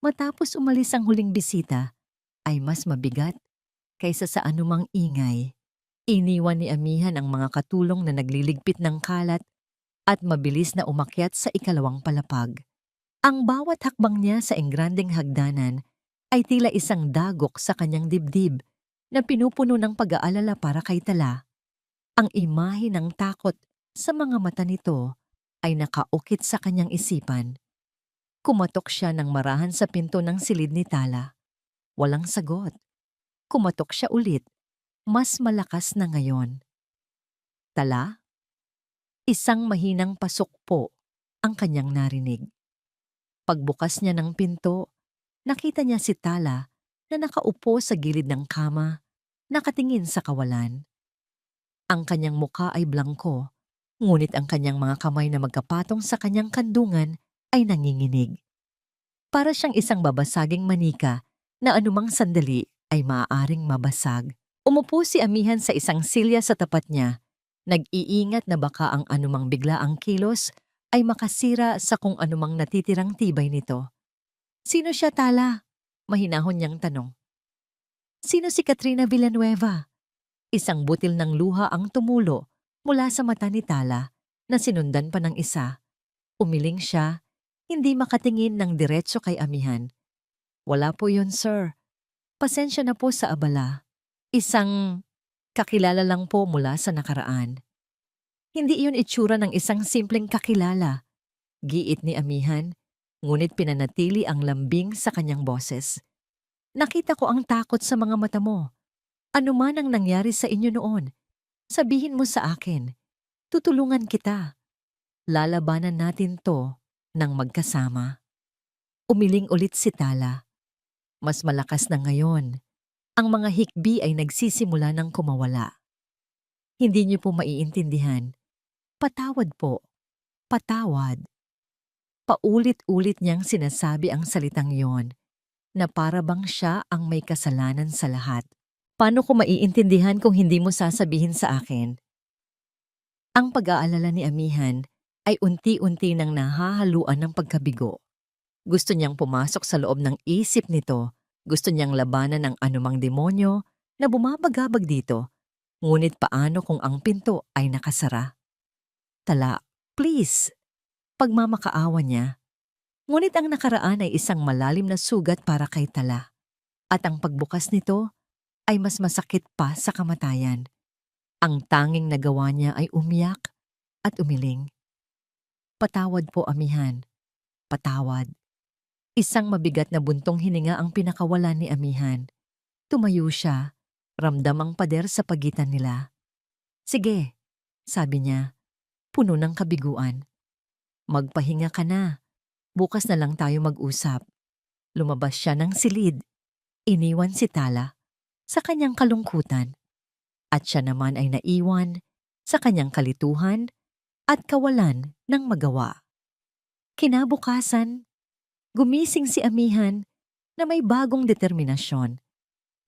matapos umalis ang huling bisita ay mas mabigat kaysa sa anumang ingay. Iniwan ni Amihan ang mga katulong na nagliligpit ng kalat at mabilis na umakyat sa ikalawang palapag. Ang bawat hakbang niya sa engrandeng hagdanan ay tila isang dagok sa kanyang dibdib na pinupuno ng pag-aalala para kay Tala. Ang imahe ng takot sa mga mata nito ay nakaukit sa kanyang isipan. Kumatok siya ng marahan sa pinto ng silid ni Tala. Walang sagot. Kumatok siya ulit, mas malakas na ngayon. Tala? Isang mahinang pasok po ang kanyang narinig. Pagbukas niya ng pinto, nakita niya si Tala na nakaupo sa gilid ng kama, nakatingin sa kawalan. Ang kanyang muka ay blangko, ngunit ang kanyang mga kamay na magkapatong sa kanyang kandungan ay nanginginig. Para siyang isang babasaging manika na anumang sandali ay maaaring mabasag. Umupo si amihan sa isang silya sa tapat niya, nag-iingat na baka ang anumang biglaang kilos ay makasira sa kung anumang natitirang tibay nito. Sino siya, Tala? Mahinahon niyang tanong. Sino si Katrina Villanueva? Isang butil ng luha ang tumulo mula sa mata ni Tala na sinundan pa ng isa. Umiling siya, hindi makatingin ng diretso kay amihan. Wala po yun, sir. Pasensya na po sa abala. Isang kakilala lang po mula sa nakaraan. Hindi iyon itsura ng isang simpleng kakilala. Giit ni amihan, ngunit pinanatili ang lambing sa kanyang boses. Nakita ko ang takot sa mga mata mo. Ano man ang nangyari sa inyo noon, sabihin mo sa akin. Tutulungan kita. Lalabanan natin to ng magkasama. Umiling ulit si Tala. Mas malakas na ngayon. Ang mga hikbi ay nagsisimula ng kumawala. Hindi niyo po maiintindihan. Patawad po. Patawad. Paulit-ulit niyang sinasabi ang salitang yon na para bang siya ang may kasalanan sa lahat. Paano ko maiintindihan kung hindi mo sasabihin sa akin? Ang pag-aalala ni amihan ay unti-unti nang nahahaluan ng pagkabigo. Gusto niyang pumasok sa loob ng isip nito. Gusto niyang labanan ang anumang demonyo na bumabagabag dito. Ngunit paano kung ang pinto ay nakasara? Tala, please. Pagmamakaawa niya. Ngunit ang nakaraan ay isang malalim na sugat para kay Tala. At ang pagbukas nito ay mas masakit pa sa kamatayan. Ang tanging nagawa niya ay umiyak at umiling. Patawad po, amihan. Patawad. Isang mabigat na buntong hininga ang pinakawalan ni amihan. Tumayo siya, ramdam ang pader sa pagitan nila. Sige, sabi niya, puno ng kabiguan. Magpahinga ka na. Bukas na lang tayo mag-usap. Lumabas siya ng silid. Iniwan si Tala sa kanyang kalungkutan. At siya naman ay naiwan sa kanyang kalituhan at kawalan ng magawa. Kinabukasan, gumising si amihan na may bagong determinasyon.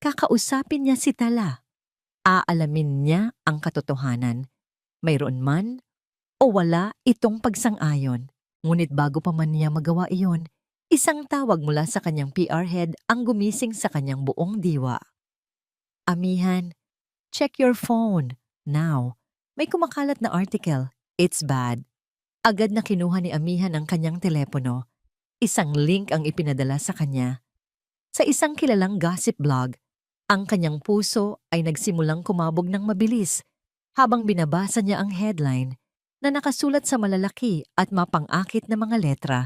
Kakausapin niya si Tala. Aalamin niya ang katotohanan. Mayroon man o wala itong pagsang-ayon. Ngunit bago pa man niya magawa iyon, isang tawag mula sa kanyang PR head ang gumising sa kanyang buong diwa. Amihan, check your phone. Now. May kumakalat na article. It's bad. Agad na kinuha ni amihan ang kanyang telepono. Isang link ang ipinadala sa kanya. Sa isang kilalang gossip blog, ang kanyang puso ay nagsimulang kumabog ng mabilis habang binabasa niya ang headline na nakasulat sa malalaki at mapang-akit na mga letra.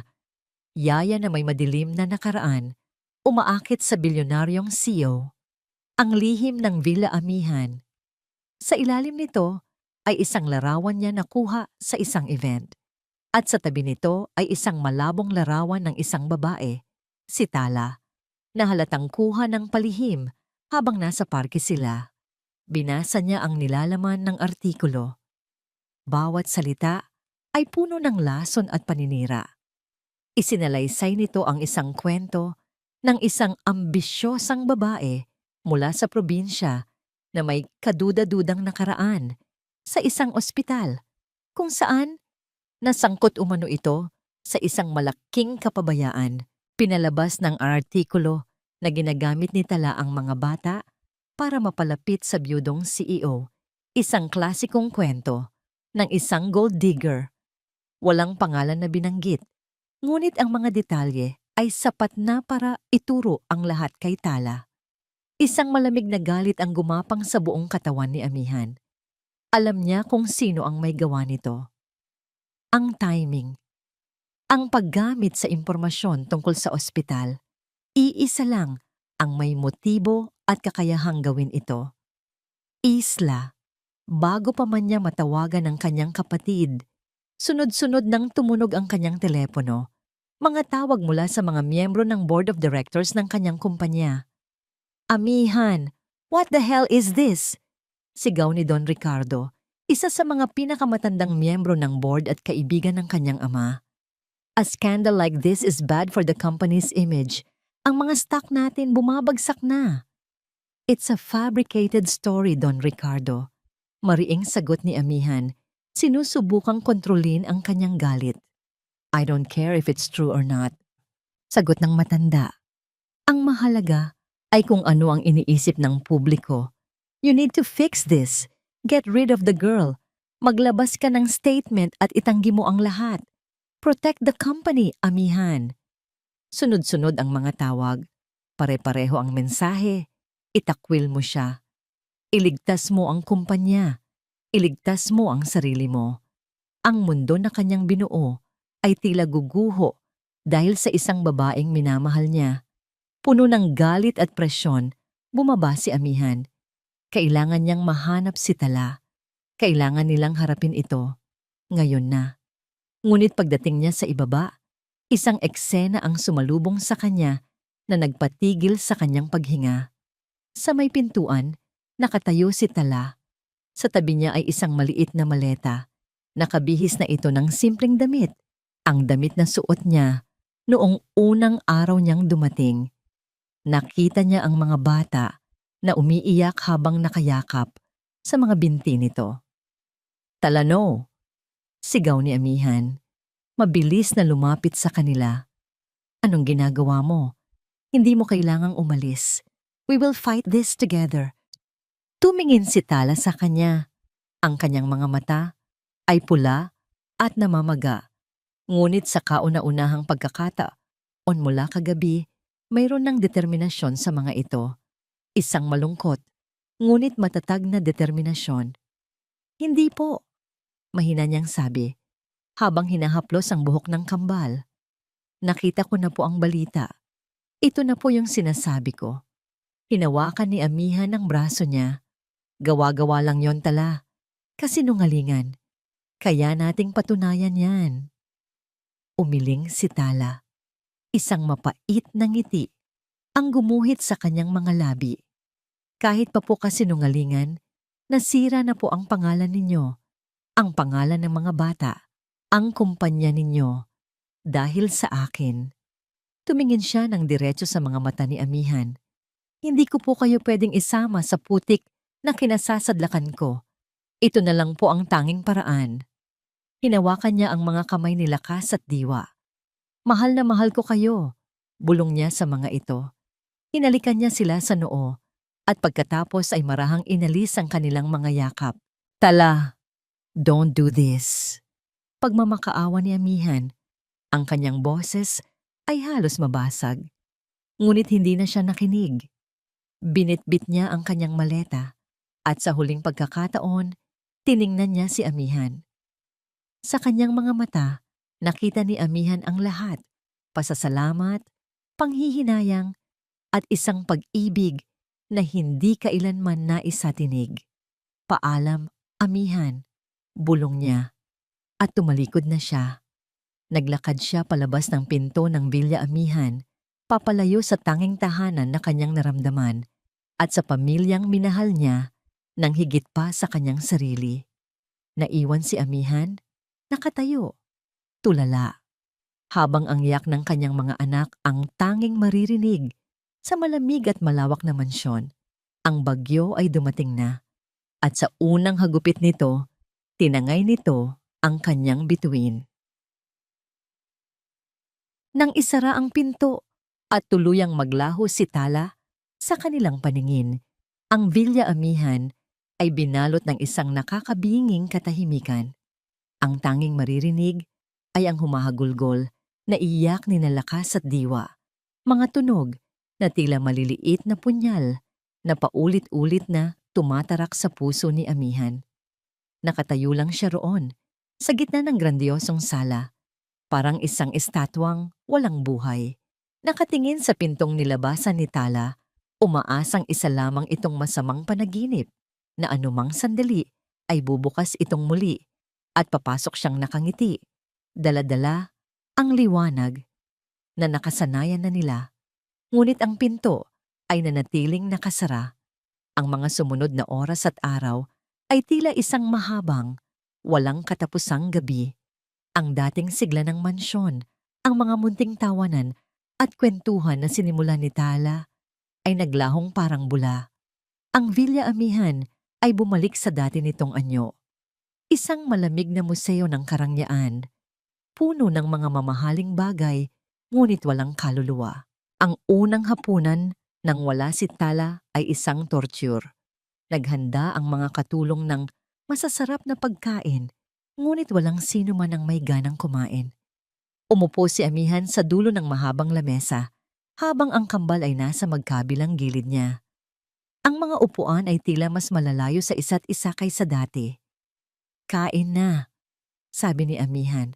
Yaya na may madilim na nakaraan, umaakit sa bilyonaryong CEO. Ang lihim ng Villa Amihan. Sa ilalim nito ay isang larawan niya nakuha sa isang event. At sa tabi nito ay isang malabong larawan ng isang babae, si Tala, na halatang kuha ng palihim habang nasa parke sila. Binasa niya ang nilalaman ng artikulo. Bawat salita ay puno ng lason at paninira. Isinalaysay nito ang isang kwento ng isang ambisyosang babae mula sa probinsya na may kaduda-dudang nakaraan sa isang ospital kung saan nasangkot umano ito sa isang malaking kapabayaan. Pinalabas ng artikulo na ginagamit ni Tala ang mga bata para mapalapit sa biyudong CEO. Isang klasikong kwento ng isang gold digger. Walang pangalan na binanggit, ngunit ang mga detalye ay sapat na para ituro ang lahat kay Tala. Isang malamig na galit ang gumapang sa buong katawan ni amihan. Alam niya kung sino ang may gawa nito. Ang timing. Ang paggamit sa impormasyon tungkol sa ospital, iisa lang ang may motibo at kakayahang gawin ito. Isla, bago pa man niya matawagan ang kanyang kapatid, Sunod-sunod nang tumunog ang kanyang telepono. Mga tawag mula sa mga miyembro ng board of directors ng kanyang kumpanya. Amihan, what the hell is this? Sigaw ni Don Ricardo, isa sa mga pinakamatandang miyembro ng board at kaibigan ng kanyang ama. A scandal like this is bad for the company's image. Ang mga stock natin bumabagsak na. It's a fabricated story, Don Ricardo. Mariing sagot ni Amihan, sinusubukang kontrolin ang kanyang galit. I don't care if it's true or not. Sagot ng matanda. Ang mahalaga ay kung ano ang iniisip ng publiko. You need to fix this. Get rid of the girl. Maglabas ka ng statement at itanggi mo ang lahat. Protect the company, Amihan. Sunod-sunod ang mga tawag. Pare-pareho ang mensahe. Itakwil mo siya. Iligtas mo ang kumpanya. Iligtas mo ang sarili mo. Ang mundo na kanyang binuo ay tila guguho dahil sa isang babaeng minamahal niya. Puno ng galit at presyon, bumaba si Amihan. Kailangan niyang mahanap si Tala. Kailangan nilang harapin ito. Ngayon na. Ngunit pagdating niya sa ibaba, isang eksena ang sumalubong sa kanya na nagpatigil sa kanyang paghinga. Sa may pintuan, nakatayo si Tala. Sa tabi niya ay isang maliit na maleta. Nakabihis na ito ng simpleng damit. Ang damit na suot niya noong unang araw niyang dumating. Nakita niya ang mga bata na umiiyak habang nakayakap sa mga binti nito. Talano! Sigaw ni Amihan. Mabilis na lumapit sa kanila. Anong ginagawa mo? Hindi mo kailangang umalis. We will fight this together. Tumingin si Tala sa kanya. Ang kanyang mga mata ay pula at namamaga. Ngunit sa kauna-unahang pagkakataon mula kagabi, mayroon ng determinasyon sa mga ito. Isang malungkot, ngunit matatag na determinasyon. Hindi po, mahina niyang sabi, habang hinahaplos ang buhok ng kambal. Nakita ko na po ang balita. Ito na po yung sinasabi ko. Hinawakan ni Amihan ang braso niya. Gawa-gawa lang yon, Tala. Kasinungalingan. Kaya nating patunayan yan. Umiling si Tala. Isang mapait na ngiti ang gumuhit sa kanyang mga labi. Kahit pa po kasinungalingan, nasira na po ang pangalan ninyo, ang pangalan ng mga bata, ang kumpanya ninyo, dahil sa akin. Tumingin siya ng diretso sa mga mata ni Amihan. Hindi ko po kayo pwedeng isama sa putik na kinasasadlakan ko. Ito na lang po ang tanging paraan. Hinawakan niya ang mga kamay ni Lakas at Diwa. Mahal na mahal ko kayo, bulong niya sa mga ito. Hinalikan niya sila sa noo at pagkatapos ay marahang inalis ang kanilang mga yakap. Tala, don't do this. Pagmamakaawa ni Amihan, ang kanyang boses ay halos mabasag. Ngunit hindi na siya nakinig. Binitbit niya ang kanyang maleta at sa huling pagkakataon, tiningnan niya si Amihan. Sa kanyang mga mata, nakita ni Amihan ang lahat, pasasalamat, panghihinayang, at isang pag-ibig na hindi kailanman naisatinig. Paalam, Amihan, bulong niya, at tumalikod na siya. Naglakad siya palabas ng pinto ng Villa Amihan, papalayo sa tanging tahanan na kanyang naramdaman at sa pamilyang minahal niya nang higit pa sa kanyang sarili. Naiwan si Amihan, nakatayo, tulala, habang ang iyak ng kanyang mga anak ang tanging maririnig. Sa malamig at malawak na mansyon, ang bagyo ay dumating na at sa unang hagupit nito, tinangay nito ang kanyang bituin. Nang isara ang pinto at tuluyang maglaho si Tala sa kanilang paningin, ang Villa Amihan ay binalot ng isang nakakabinging katahimikan. Ang tanging maririnig ay ang humahagulgol na iyak ni Lakas at Diwa, mga tunog na tila maliliit na punyal na paulit-ulit na tumatarak sa puso ni Amihan. Nakatayo lang siya roon, sa gitna ng grandiosong sala, parang isang estatwang walang buhay. Nakatingin sa pintong nilabasan ni Tala, umaasang isa lamang itong masamang panaginip, na anumang sandali ay bubukas itong muli at papasok siyang nakangiti. Dala-dala ang liwanag na nakasanayan na nila, ngunit ang pinto ay nanatiling nakasara. Ang mga sumunod na oras at araw ay tila isang mahabang, walang katapusang gabi. Ang dating sigla ng mansyon, ang mga munting tawanan at kwentuhan na sinimulan ni Tala ay naglahong parang bula. Ang Villa Amihan ay bumalik sa dati nitong anyo. Isang malamig na museo ng karangyaan, puno ng mga mamahaling bagay, ngunit walang kaluluwa. Ang unang hapunan nang wala si Tala ay isang torture. Naghanda ang mga katulong ng masasarap na pagkain, ngunit walang sino man ang may ganang kumain. Umupo si Amihan sa dulo ng mahabang lamesa, habang ang kambal ay nasa magkabilang gilid niya. Ang mga upuan ay tila mas malalayo sa isa't isa kaysa dati. "Kain na," sabi ni Amihan.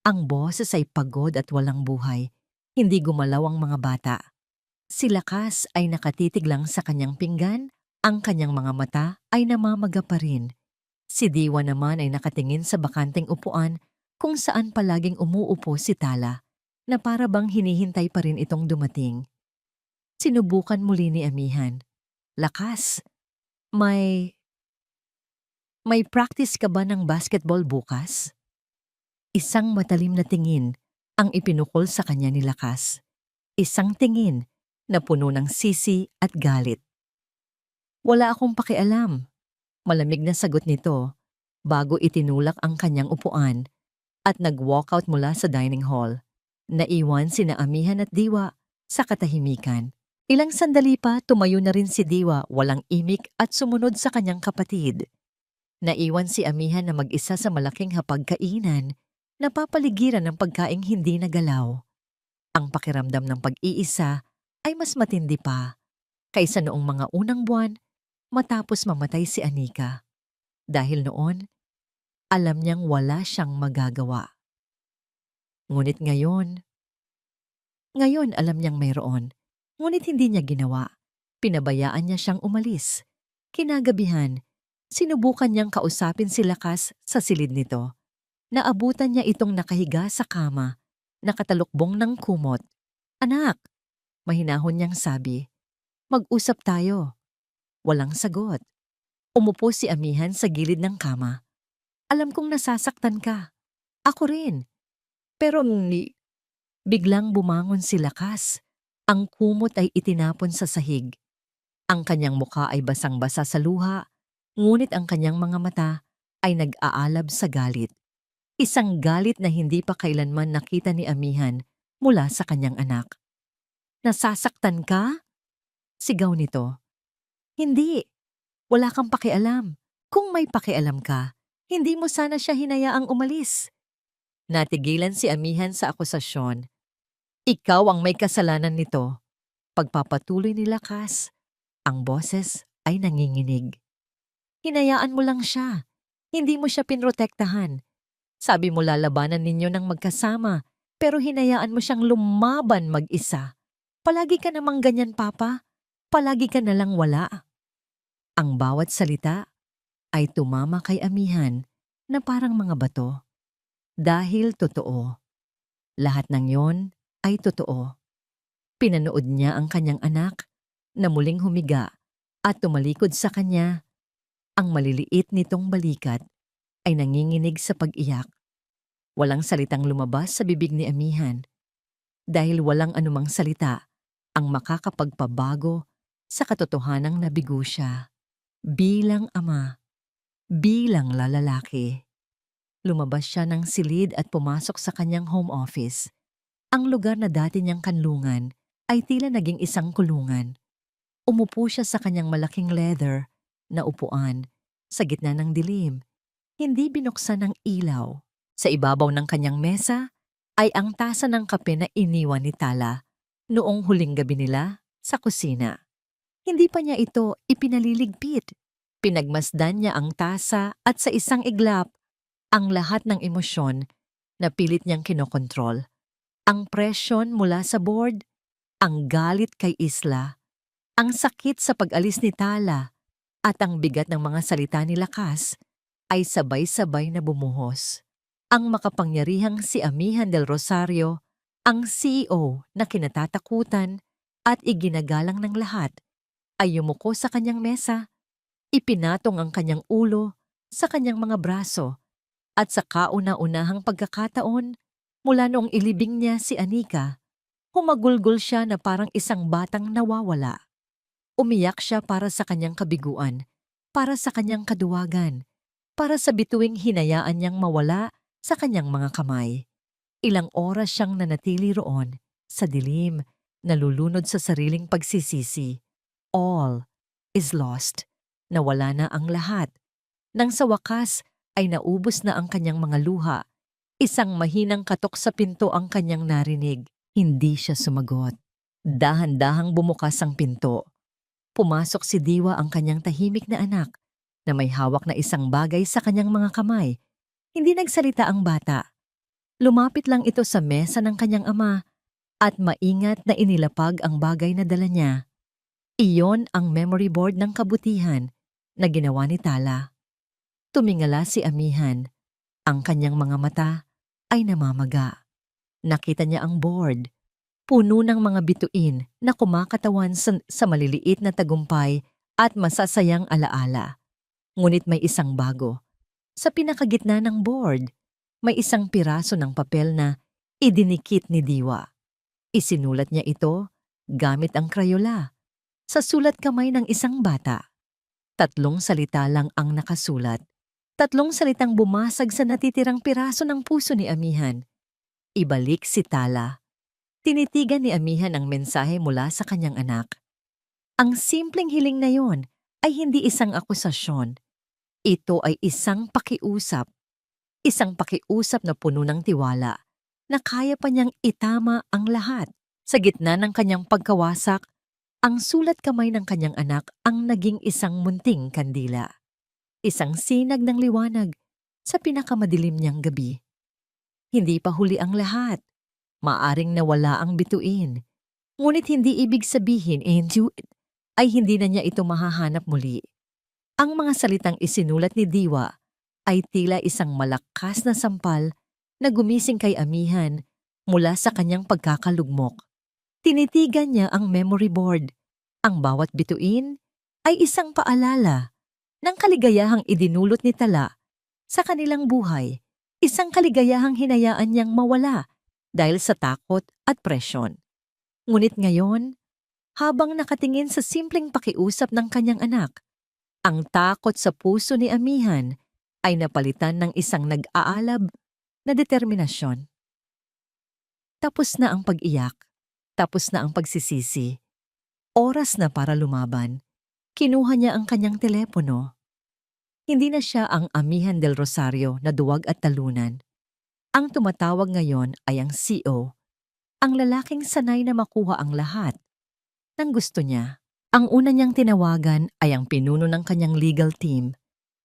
Ang boses ay pagod at walang buhay. Hindi gumalaw ang mga bata. Si Lakas ay nakatitig lang sa kanyang pinggan, ang kanyang mga mata ay namamaga pa rin. Si Diwa naman ay nakatingin sa bakanteng upuan kung saan palaging umuupo si Tala, na para bang hinihintay pa rin itong dumating. Sinubukan muli ni Amihan. "Lakas, may practice ka ba ng basketball bukas?" Isang matalim na tingin ang ipinukol sa kanya ni Lakas. Isang tingin na puno ng sisi at galit. "Wala akong pakialam," malamig na sagot nito bago itinulak ang kanyang upuan at nag-walkout mula sa dining hall. Naiwan sina Amihan at Diwa sa katahimikan. Ilang sandali pa tumayo na rin si Diwa, walang imik at sumunod sa kanyang kapatid. Naiwan si Amihan na mag-isa sa malaking hapagkainan, napapaligiran ng pagkaing hindi nagalaw. Ang pakiramdam ng pag-iisa ay mas matindi pa kaysa noong mga unang buwan matapos mamatay si Anika. Dahil noon, alam niyang wala siyang magagawa. Ngunit ngayon alam niyang mayroon, ngunit hindi niya ginawa. Pinabayaan niya siyang umalis. Kinagabihan, sinubukan niyang kausapin si Lakas sa silid nito. Naabutan niya itong nakahiga sa kama, nakatalukbong ng kumot. "Anak," mahinahon niyang sabi, "mag-usap tayo." Walang sagot. Umupo si Amihan sa gilid ng kama. "Alam kong nasasaktan ka. Ako rin. Pero biglang bumangon si Lakas. Ang kumot ay itinapon sa sahig. Ang kanyang mukha ay basang-basa sa luha, ngunit ang kanyang mga mata ay nag-aalab sa galit. Isang galit na hindi pa kailanman nakita ni Amihan mula sa kanyang anak. "Nasasaktan ka?" sigaw nito. "Hindi. Wala kang pakialam. Kung may pakialam ka, hindi mo sana siya hinayaang umalis." Natigilan si Amihan sa akusasyon. "Ikaw ang may kasalanan nito." Pagpapatuloy ni Lakas, ang boses ay nanginginig. "Hinayaan mo lang siya. Hindi mo siya pinrotektahan. Sabi mo lalabanan ninyo ng magkasama, pero hinayaan mo siyang lumaban mag-isa. Palagi ka namang ganyan, Papa. Palagi ka nalang wala." Ang bawat salita ay tumama kay Amihan na parang mga bato. Dahil totoo. Lahat ng yon ay totoo. Pinanood niya ang kanyang anak na muling humiga at tumalikod sa kanya. Ang maliliit nitong balikat ay nanginginig sa pag-iyak. Walang salitang lumabas sa bibig ni Amihan dahil walang anumang salita ang makakapagpabago sa katotohanang nabigo siya. Bilang ama, bilang lalaki. Lumabas siya ng silid at pumasok sa kanyang home office. Ang lugar na dati niyang kanlungan ay tila naging isang kulungan. Umupo siya sa kanyang malaking leather na upuan sa gitna ng dilim. Hindi binuksan ng ilaw. Sa ibabaw ng kanyang mesa ay ang tasa ng kape na iniwan ni Tala noong huling gabi nila sa kusina. Hindi pa niya ito ipinaliligpit. Pinagmasdan niya ang tasa at sa isang iglap, ang lahat ng emosyon na pilit niyang kinokontrol. Ang presyon mula sa board, ang galit kay Isla, ang sakit sa pag-alis ni Tala, at ang bigat ng mga salita ni Lakas ay sabay-sabay na bumuhos. Ang makapangyarihang si Amihan del Rosario, ang CEO na kinatatakutan at iginagalang ng lahat, ay yumuko sa kanyang mesa, ipinatong ang kanyang ulo sa kanyang mga braso, at sa kauna-unahang pagkakataon, mula noong ilibing niya si Anika, humagulgol siya na parang isang batang nawawala. Umiyak siya para sa kanyang kabiguan, para sa kanyang kaduwagan, para sa bituing hinayaan niyang mawala sa kanyang mga kamay. Ilang oras siyang nanatili roon, sa dilim, nalulunod sa sariling pagsisisi. All is lost. Nawala na ang lahat. Nang sa wakas ay naubos na ang kanyang mga luha, isang mahinang katok sa pinto ang kanyang narinig. Hindi siya sumagot. Dahan-dahang bumukas ang pinto. Pumasok si Diwa, ang kanyang tahimik na anak, na may hawak na isang bagay sa kanyang mga kamay. Hindi nagsalita ang bata. Lumapit lang ito sa mesa ng kanyang ama at maingat na inilapag ang bagay na dala niya. Iyon ang memory board ng kabutihan na ginawa ni Tala. Tumingala si Amihan. Ang kanyang mga mata ay namamaga. Nakita niya ang board, puno ng mga bituin na kumakatawan sa maliliit na tagumpay at masasayang alaala. Ngunit may isang bago. Sa pinakagitna ng board, may isang piraso ng papel na idinikit ni Diwa. Isinulat niya ito gamit ang krayola sa sulat kamay ng isang bata. 3 salita lang ang nakasulat. 3 salitang bumasag sa natitirang piraso ng puso ni Amihan. Ibalik si Tala. Tinitigan ni Amihan ang mensahe mula sa kanyang anak. Ang simpleng hiling na yon ay hindi isang akusasyon. Ito ay isang pakiusap. Isang pakiusap na puno ng tiwala, na kaya pa niyang itama ang lahat. Sa gitna ng kanyang pagkawasak, ang sulat kamay ng kanyang anak ang naging isang munting kandila. Isang sinag ng liwanag sa pinakamadilim niyang gabi. Hindi pa huli ang lahat. Maaring nawala ang bituin. Ngunit hindi ibig sabihin ay hindi na niya ito mahahanap muli. Ang mga salitang isinulat ni Diwa ay tila isang malakas na sampal na gumising kay Amihan mula sa kanyang pagkakalugmok. Tinitigan niya ang memory board. Ang bawat bituin ay isang paalala ng kaligayahang idinulot ni Tala sa kanilang buhay, isang kaligayahang hinayaan niyang mawala dahil sa takot at presyon. Ngunit ngayon, habang nakatingin sa simpleng pakiusap ng kanyang anak, ang takot sa puso ni Amihan ay napalitan ng isang nag-aalab na determinasyon. Tapos na ang pag-iyak, tapos na ang pagsisisi. Oras na para lumaban. Kinuha niya ang kanyang telepono. Hindi na siya ang Amihan del Rosario na duwag at talunan. Ang tumatawag ngayon ay ang CEO, ang lalaking sanay na makuha ang lahat ng gusto niya. Ang una niyang tinawagan ay ang pinuno ng kanyang legal team.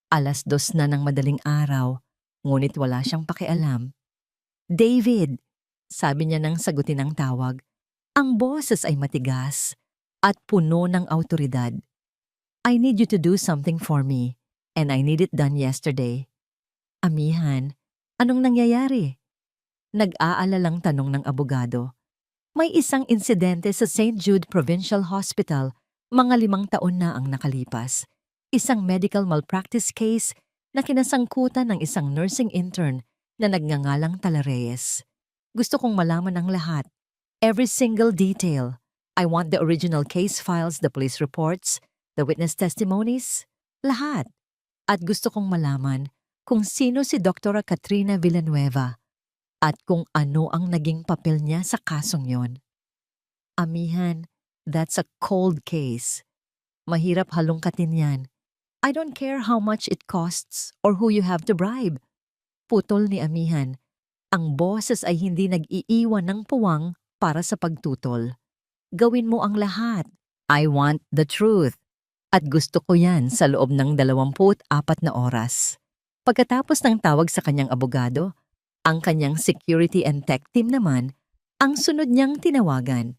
2:00 na ng madaling araw, ngunit wala siyang pakialam. David, sabi niya nang sagutin ang tawag. Ang boses ay matigas at puno ng awtoridad. I need you to do something for me, and I need it done yesterday. Amihan, anong nangyayari? Nag-aalalang tanong ng abogado. May isang insidente sa St. Jude Provincial Hospital, mga 5 taon na ang nakalipas. Isang medical malpractice case na kinasangkutan ng isang nursing intern na nagngangalang Tala Reyes. Gusto kong malaman ang lahat. Every single detail. I want the original case files, the police reports, the witness testimonies, lahat. At gusto kong malaman kung sino si Dr. Katrina Villanueva at kung ano ang naging papel niya sa kasong yon. Amihan, that's a cold case. Mahirap halongkatin yan. I don't care how much it costs or who you have to bribe. Putol ni Amihan. Ang boses ay hindi nag-iiwan ng puwang para sa pagtutol. Gawin mo ang lahat. I want the truth. At gusto ko yan sa loob ng 24 na oras. Pagkatapos ng tawag sa kanyang abogado, ang kanyang security and tech team naman ang sunod niyang tinawagan.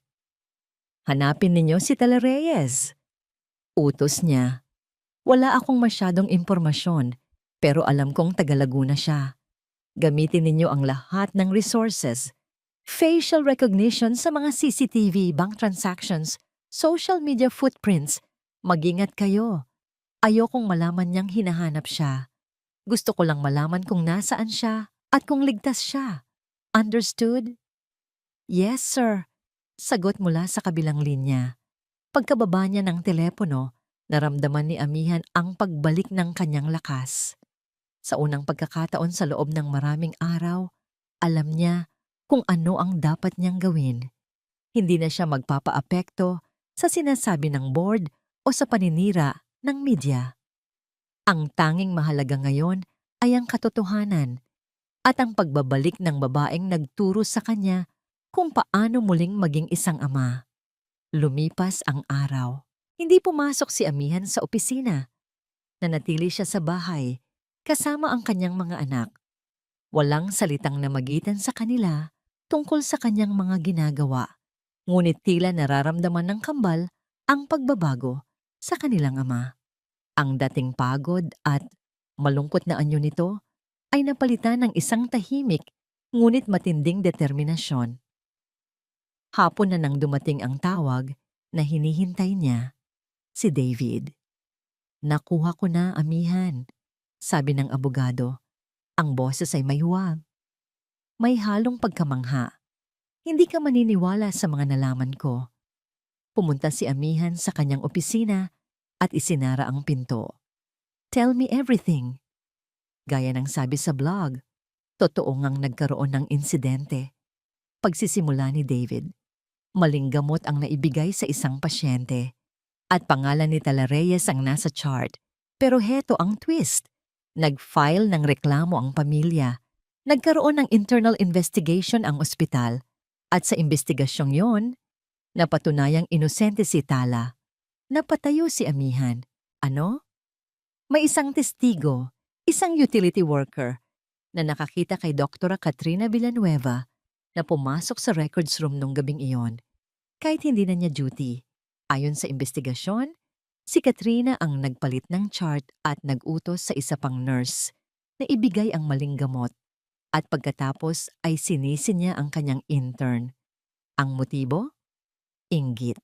Hanapin ninyo si Tala Reyes. Utos niya. Wala akong masyadong impormasyon. Pero alam kong taga-Laguna siya. Gamitin ninyo ang lahat ng resources. Facial recognition sa mga CCTV, bank transactions, social media footprints. Mag-ingat kayo. Ayokong malaman niyang hinahanap siya. Gusto ko lang malaman kung nasaan siya at kung ligtas siya. Understood? Yes, sir. Sagot mula sa kabilang linya. Pagkababa niya ng telepono, naramdaman ni Amihan ang pagbalik ng kanyang lakas. Sa unang pagkakataon sa loob ng maraming araw, alam niya kung ano ang dapat niyang gawin. Hindi na siya magpapaapekto sa sinasabi ng board o sa paninira ng media. Ang tanging mahalaga ngayon ay ang katotohanan at ang pagbabalik ng babaeng nagturo sa kanya kung paano muling maging isang ama. Lumipas ang araw. Hindi pumasok si Amihan sa opisina. Nanatili siya sa bahay kasama ang kanyang mga anak. Walang salitang namagitan sa kanila tungkol sa kanyang mga ginagawa. Ngunit tila nararamdaman ng kambal ang pagbabago sa kanilang ama. Ang dating pagod at malungkot na anyo nito ay napalitan ng isang tahimik ngunit matinding determinasyon. Hapon na nang dumating ang tawag na hinihintay niya, si David. Nakuha ko na, Amihan, sabi ng abogado. Ang boses ay may huwag. May halong pagkamangha. Hindi ka maniniwala sa mga nalaman ko. Pumunta si Amihan sa kanyang opisina at isinara ang pinto. Tell me everything. Gaya ng sabi sa blog, totoo ngang nagkaroon ng insidente. Pagsisimula ni David, maling gamot ang naibigay sa isang pasyente. At pangalan ni Tala Reyes ang nasa chart. Pero heto ang twist. Nag-file ng reklamo ang pamilya. Nagkaroon ng internal investigation ang ospital. At sa investigasyong yon, napatunayang inosente si Tala. Napatayo si Amihan. Ano? May isang testigo, isang utility worker, na nakakita kay Dr. Katrina Villanueva na pumasok sa records room nung gabing iyon, kahit hindi na niya duty. Ayon sa investigasyon, si Katrina ang nagpalit ng chart at nag-utos sa isa pang nurse na ibigay ang maling gamot at pagkatapos ay sinisi niya ang kanyang intern. Ang motibo? Inggit.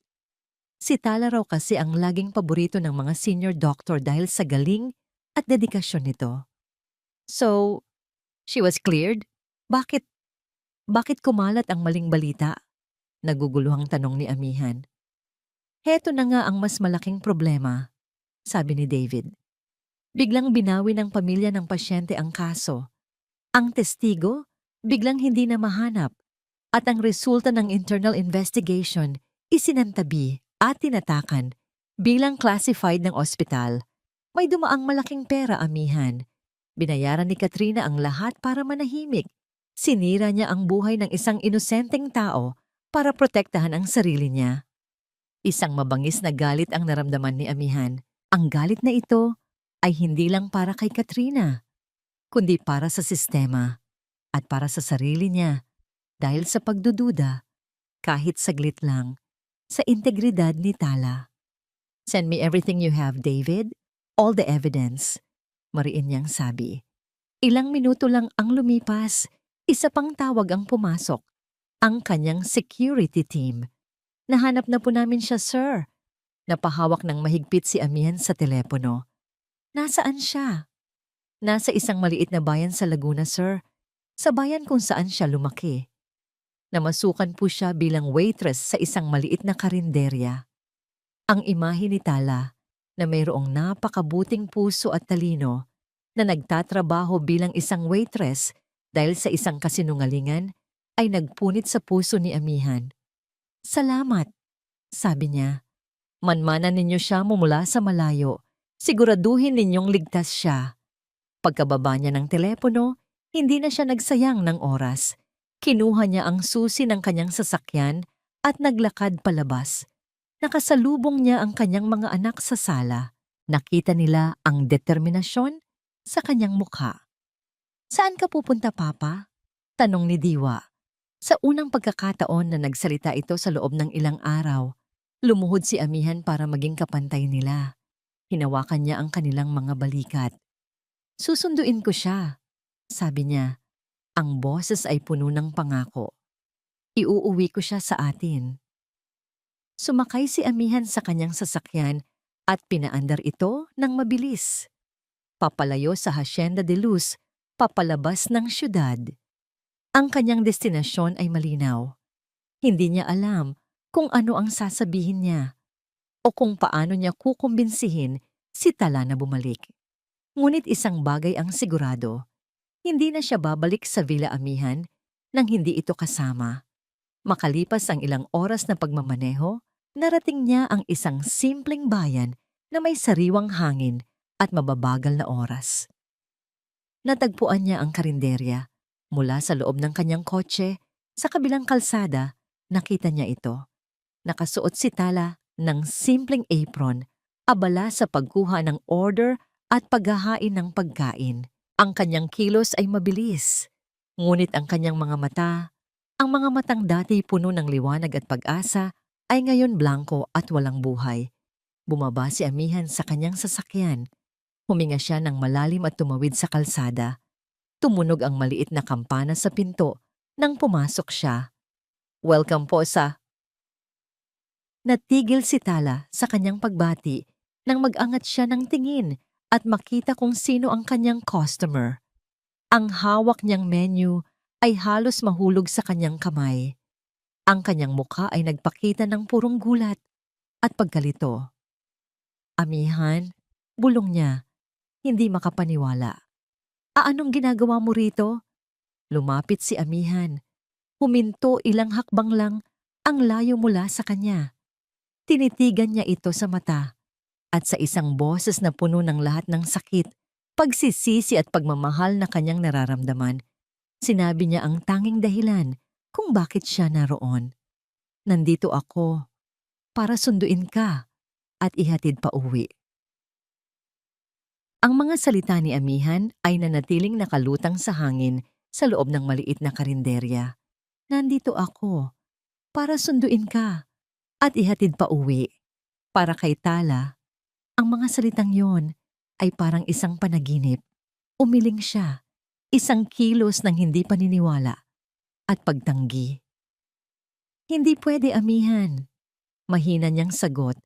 Si Tala raw kasi ang laging paborito ng mga senior doctor dahil sa galing at dedikasyon nito. So, she was cleared? Bakit? Bakit kumalat ang maling balita? Naguguluhang tanong ni Amihan. Heto na nga ang mas malaking problema, sabi ni David. Biglang binawi ng pamilya ng pasyente ang kaso. Ang testigo, biglang hindi na mahanap. At ang resulta ng internal investigation, isinantabi at tinatakan bilang classified ng ospital. May dumaang malaking pera, Amihan. Binayaran ni Katrina ang lahat para manahimik. Sinira niya ang buhay ng isang inosenteng tao para protektahan ang sarili niya. Isang mabangis na galit ang naramdaman ni Amihan. Ang galit na ito ay hindi lang para kay Katrina, kundi para sa sistema at para sa sarili niya dahil sa pagdududa, kahit saglit lang, sa integridad ni Tala. Send me everything you have, David. All the evidence, mariin niyang sabi. Ilang minuto lang ang lumipas, isa pang tawag ang pumasok, ang kanyang security team. Nahanap na po namin siya, sir. Napahawak ng mahigpit si Amihan sa telepono. Nasaan siya? Nasa isang maliit na bayan sa Laguna, sir. Sa bayan kung saan siya lumaki. Namasukan po siya bilang waitress sa isang maliit na karinderya. Ang imahe ni Tala na mayroong napakabuting puso at talino na nagtatrabaho bilang isang waitress dahil sa isang kasinungalingan ay nagpunit sa puso ni Amihan. Salamat, sabi niya. Manmanan ninyo siya mumula sa malayo. Siguraduhin ninyong ligtas siya. Pagkababa niya ng telepono, hindi na siya nagsayang ng oras. Kinuha niya ang susi ng kanyang sasakyan at naglakad palabas. Nakasalubong niya ang kanyang mga anak sa sala. Nakita nila ang determinasyon sa kanyang mukha. Saan ka pupunta, Papa? Tanong ni Diwa. Sa unang pagkakataon na nagsalita ito sa loob ng ilang araw, lumuhod si Amihan para maging kapantay nila. Hinawakan niya ang kanilang mga balikat. Susunduin ko siya, sabi niya. Ang boses ay puno ng pangako. Iuuwi ko siya sa atin. Sumakay si Amihan sa kanyang sasakyan at pinaandar ito ng mabilis. Papalayo sa Hacienda de Luz, papalabas ng syudad. Ang kanyang destinasyon ay malinaw. Hindi niya alam kung ano ang sasabihin niya o kung paano niya kukumbinsihin si Tala na bumalik. Ngunit isang bagay ang sigurado, hindi na siya babalik sa Villa Amihan nang hindi ito kasama. Makalipas ang ilang oras na pagmamaneho, narating niya ang isang simpleng bayan na may sariwang hangin at mababagal na oras. Natagpuan niya ang karinderya. Mula sa loob ng kanyang kotse, sa kabilang kalsada, nakita niya ito. Nakasuot si Tala ng simpleng apron, abala sa pagkuha ng order at paghahain ng pagkain. Ang kanyang kilos ay mabilis, ngunit ang kanyang mga mata, ang mga matang dati puno ng liwanag at pag-asa, ay ngayon blanko at walang buhay. Bumaba si Amihan sa kanyang sasakyan. Huminga siya ng malalim at tumawid sa kalsada. Tumunog ang maliit na kampana sa pinto nang pumasok siya. "Welcome po sa..." Natigil si Tala sa kanyang pagbati nang mag-angat siya ng tingin at makita kung sino ang kanyang customer. Ang hawak niyang menu ay halos mahulog sa kanyang kamay. Ang kanyang mukha ay nagpakita ng purong gulat at pagkalito. "Amihan," bulong niya, hindi makapaniwala. "Anong ginagawa mo rito?" Lumapit si Amihan. Huminto ilang hakbang lang ang layo mula sa kanya. Tinitigan niya ito sa mata at sa isang boses na puno ng lahat ng sakit, pagsisisi at pagmamahal na kanyang nararamdaman, sinabi niya ang tanging dahilan kung bakit siya naroon. "Nandito ako para sunduin ka at ihatid pa uwi." Ang mga salita ni Amihan ay nanatiling nakalutang sa hangin sa loob ng maliit na karinderya. "Nandito ako para sunduin ka at ihatid pa uwi." Para kay Tala, ang mga salitang yon ay parang isang panaginip. Umiling siya, isang kilos ng hindi paniniwala at pagtanggi. "Hindi pwede, Amihan." Mahina niyang sagot,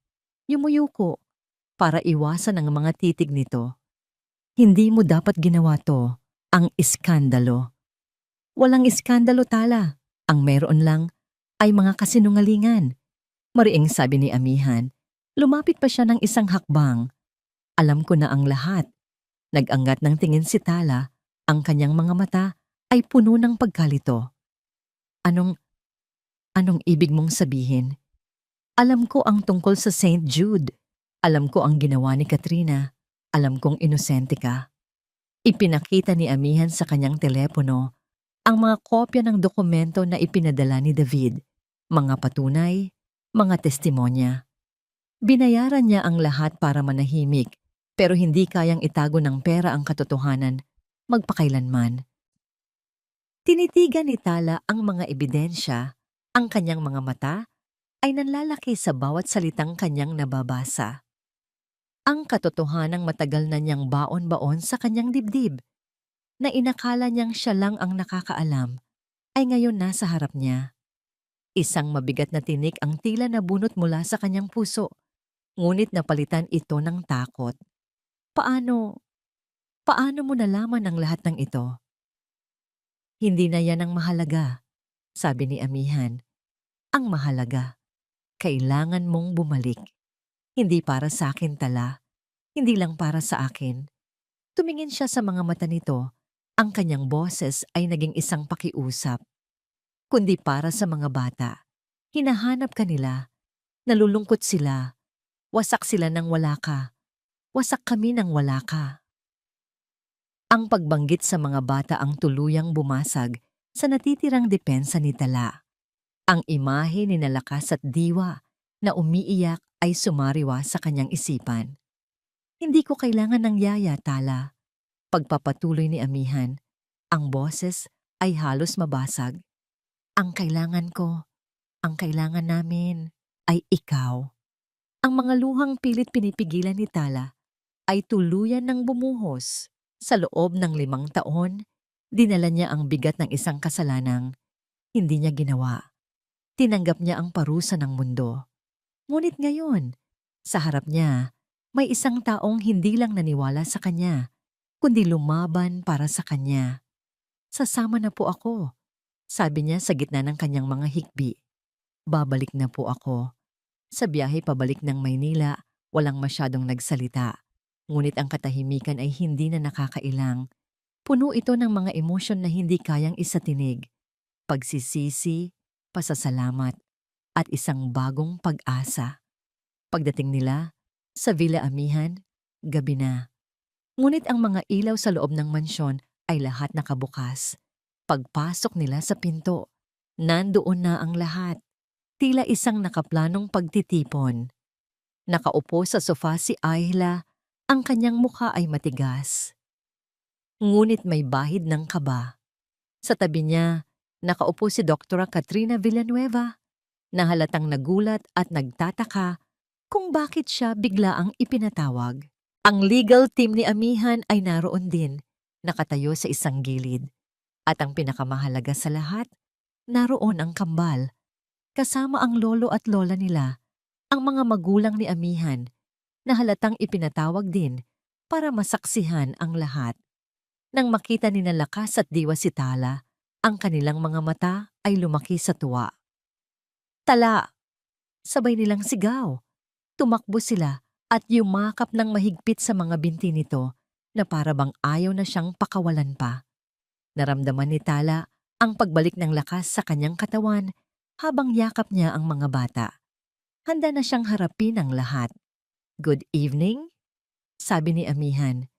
yumuyuko para iwasan ang mga titig nito. "Hindi mo dapat ginawa to, ang iskandalo." "Walang iskandalo, Tala. Ang meron lang ay mga kasinungalingan," mariing sabi ni Amihan. Lumapit pa siya ng isang hakbang. "Alam ko na ang lahat." Nag-angat ng tingin si Tala, ang kanyang mga mata ay puno ng pagkalito. Anong ibig mong sabihin?" "Alam ko ang tungkol sa St. Jude. Alam ko ang ginawa ni Katrina. Alam kong inosente ka." Ipinakita ni Amihan sa kanyang telepono ang mga kopya ng dokumento na ipinadala ni David, mga patunay, mga testimonya. Binayaran niya ang lahat para manahimik, pero hindi kayang itago ng pera ang katotohanan magpakailanman. Tinitigan ni Tala ang mga ebidensya, ang kanyang mga mata ay nanlalaki sa bawat salitang kanyang nababasa. Ang katotohanang matagal na niyang baon-baon sa kanyang dibdib, na inakala niyang siya lang ang nakakaalam, ay ngayon nasa harap niya. Isang mabigat na tinik ang tila nabunot mula sa kanyang puso, ngunit napalitan ito ng takot. Paano mo nalaman ang lahat ng ito?" "Hindi na yan ang mahalaga," sabi ni Amihan. "Ang mahalaga, kailangan mong bumalik. Hindi para sa akin, Tala. Hindi lang para sa akin." Tumingin siya sa mga mata nito. Ang kanyang boses ay naging isang pakiusap. "Kundi para sa mga bata. Hinahanap ka nila. Nalulungkot sila. Wasak sila nang wala ka. Wasak kami nang wala ka." Ang pagbanggit sa mga bata ang tuluyang bumasag sa natitirang depensa ni Tala. Ang imahe ni Nalakas at Diwa na umiiyak ay sumariwa sa kanyang isipan. "Hindi ko kailangan ng yaya, Tala." Pagpapatuloy ni Amihan, ang boses ay halos mabasag. "Ang kailangan ko, ang kailangan namin, ay ikaw." Ang mga luhang pilit pinipigilan ni Tala ay tuluyan ng bumuhos. Sa loob ng 5 taon, dinala niya ang bigat ng isang kasalanang hindi niya ginawa. Tinanggap niya ang parusa ng mundo. Ngunit ngayon, sa harap niya, may isang taong hindi lang naniwala sa kanya, kundi lumaban para sa kanya. Sasama na po ako, sabi niya sa gitna ng kanyang mga hikbi. Babalik na po ako. Sa biyahe pabalik ng Maynila, walang masyadong nagsalita. Ngunit ang katahimikan ay hindi na nakakailang. Puno ito ng mga emosyon na hindi kayang isatinig. Pagsisisi, pasasalamat, at isang bagong pag-asa. Pagdating nila, sa Villa Amihan, gabi na. Ngunit ang mga ilaw sa loob ng mansyon ay lahat nakabukas. Pagpasok nila sa pinto, nandoon na ang lahat. Tila isang nakaplanong pagtitipon. Nakaupo sa sofa si Ayla, ang kanyang mukha ay matigas. Ngunit may bahid ng kaba. Sa tabi niya, nakaupo si Dr. Katrina Villanueva, na halatang nagulat at nagtataka kung bakit siya biglaang ipinatawag. Ang legal team ni Amihan ay naroon din, nakatayo sa isang gilid. At ang pinakamahalaga sa lahat, naroon ang kambal. Kasama ang lolo at lola nila, ang mga magulang ni Amihan, na halatang ipinatawag din para masaksihan ang lahat. Nang makita ni na Lakas at Diwa si Tala, ang kanilang mga mata ay lumaki sa tuwa. Tala! Sabay nilang sigaw. Tumakbo sila at yumakap ng mahigpit sa mga binti nito na para bang ayaw na siyang pakawalan pa. Naramdaman ni Tala ang pagbalik ng lakas sa kanyang katawan habang yakap niya ang mga bata. Handa na siyang harapin ang lahat. Good evening, sabi ni Amihan.